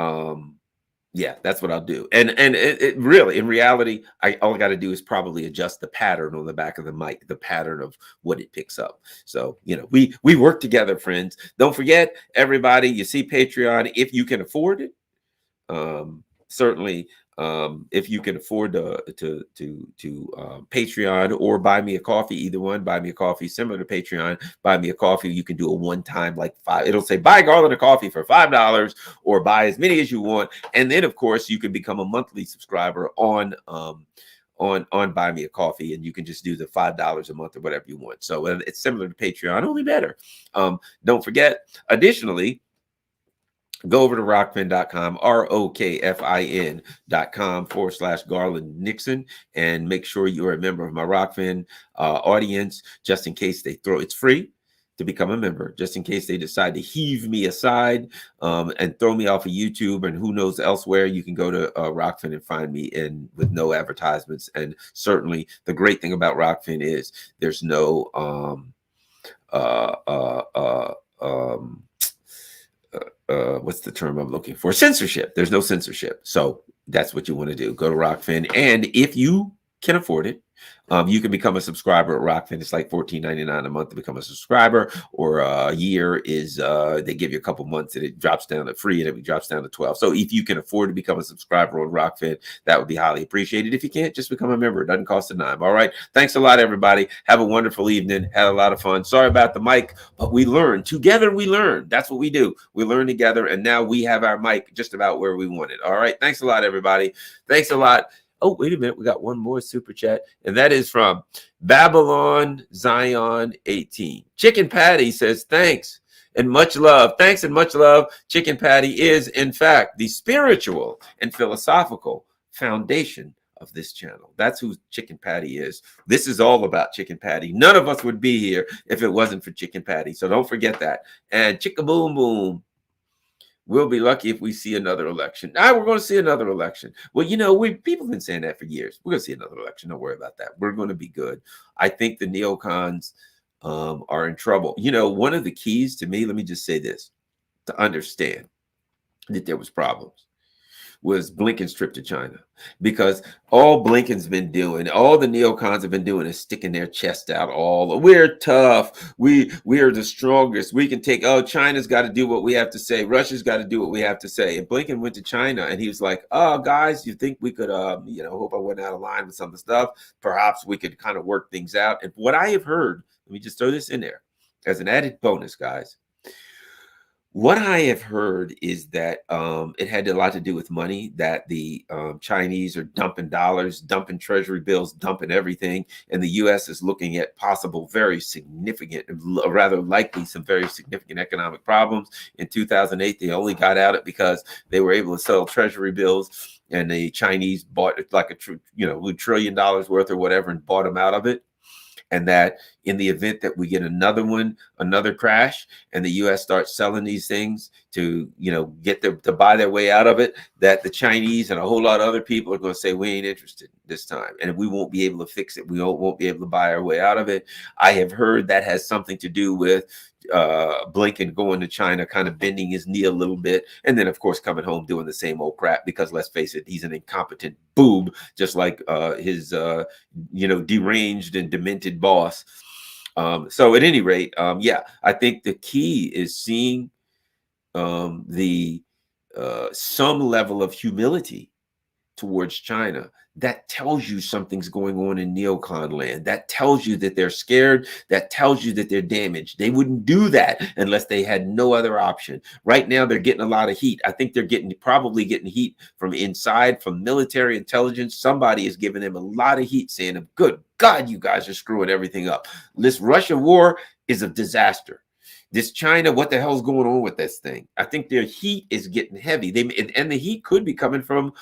yeah, that's what I'll do. And it really, in reality, all I got to do is probably adjust the pattern on the back of the mic, the pattern of what it picks up. So, we work together, friends. Don't forget, everybody, you see Patreon, if you can afford it. Certainly, if you can afford to Patreon or buy me a coffee, either one, buy me a coffee, similar to Patreon, buy me a coffee. You can do a one-time, like it'll say buy Garland a coffee for $5 or buy as many as you want. And then of course you can become a monthly subscriber on Buy Me a Coffee, and you can just do the $5 a month or whatever you want. So it's similar to Patreon, only better. Don't forget, additionally, go over to rockfin.com, ROKFIN.com/Garland Nixon, and make sure you're a member of my Rockfin audience, just in case it's free to become a member, just in case they decide to heave me aside and throw me off of YouTube and who knows elsewhere. You can go to Rockfin and find me with no advertisements. And certainly the great thing about Rockfin is there's no what's the term I'm looking for? Censorship. There's no censorship. So that's what you want to do. Go to Rockfin. And if you can afford it, you can become a subscriber at Rockfin. It's like $14.99 a month to become a subscriber, or a year is they give you a couple months and it drops down to free, and it drops down to 12. So if you can afford to become a subscriber on Rockfin, that would be highly appreciated. If you can't, just become a member. It doesn't cost a dime. All right. Thanks a lot, everybody. Have a wonderful evening. Had a lot of fun. Sorry about the mic, but we learn together. We learn. That's what we do. We learn together, and now we have our mic just about where we want it. All right. Thanks a lot, everybody. Thanks a lot. Oh, wait a minute. We got one more super chat, and that is from Babylon Zion 18. Chicken Patty says, thanks and much love. Thanks and much love. Chicken Patty is, in fact, the spiritual and philosophical foundation of this channel. That's who Chicken Patty is. This is all about Chicken Patty. None of us would be here if it wasn't for Chicken Patty. So don't forget that. And chicka boom boom. We'll be lucky if we see another election. We're going to see another election. Well, people have been saying that for years. We're going to see another election. Don't worry about that. We're going to be good. I think the neocons are in trouble. One of the keys to me, let me just say this, to understand that there was problems, was Blinken's trip to China. Because all Blinken's been doing, all the neocons have been doing is sticking their chest out. We're tough. We are the strongest. We can take, China's got to do what we have to say. Russia's got to do what we have to say. And Blinken went to China and he was like, guys, you think we could, hope I went out of line with some of the stuff. Perhaps we could kind of work things out. And what I have heard, let me just throw this in there as an added bonus, guys. What I have heard is that it had a lot to do with money, that the Chinese are dumping dollars, dumping treasury bills, dumping everything. And the U.S. is looking at possible, very significant, rather likely some very significant economic problems. In 2008, they only got out it because they were able to sell treasury bills, and the Chinese bought like $1 trillion worth or whatever and bought them out of it. And that in the event that we get another crash, and the U.S. starts selling these things to, get them to buy their way out of it, that the Chinese and a whole lot of other people are going to say, we ain't interested this time. And we won't be able to fix it. We won't be able to buy our way out of it. I have heard that has something to do with Blinken going to China, kind of bending his knee a little bit, and then of course coming home doing the same old crap, because let's face it, he's an incompetent boob, just like his deranged and demented boss. So at any rate, yeah, I think the key is seeing the some level of humility towards China. That tells you something's going on in neocon land. That tells you that they're scared. That tells you that they're damaged. They wouldn't do that unless they had no other option. Right now, they're getting a lot of heat. I think they're probably getting heat from inside, from military intelligence. Somebody is giving them a lot of heat, saying, "Good God, you guys are screwing everything up. This Russia war is a disaster. This China, what the hell's going on with this thing?" I think their heat is getting heavy. And the heat could be coming from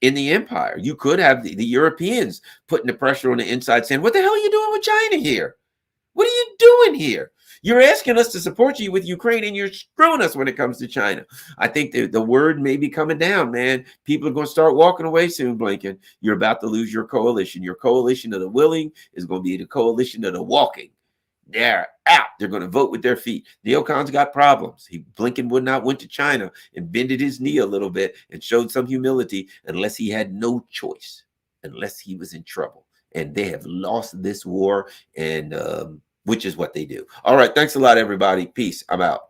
in the empire. You could have the Europeans putting the pressure on the inside, saying, "What the hell are you doing with China here? What are you doing here? You're asking us to support you with Ukraine, and you're screwing us when it comes to China." I think the word may be coming down, man. People are going to start walking away soon, Blinken. You're about to lose your coalition. Your coalition of the willing is going to be the coalition of the walking. They're out. They're going to vote with their feet. Neocons got problems. Blinken would not went to China and bended his knee a little bit and showed some humility unless he had no choice, unless he was in trouble. And they have lost this war, and which is what they do. All right. Thanks a lot, everybody. Peace. I'm out.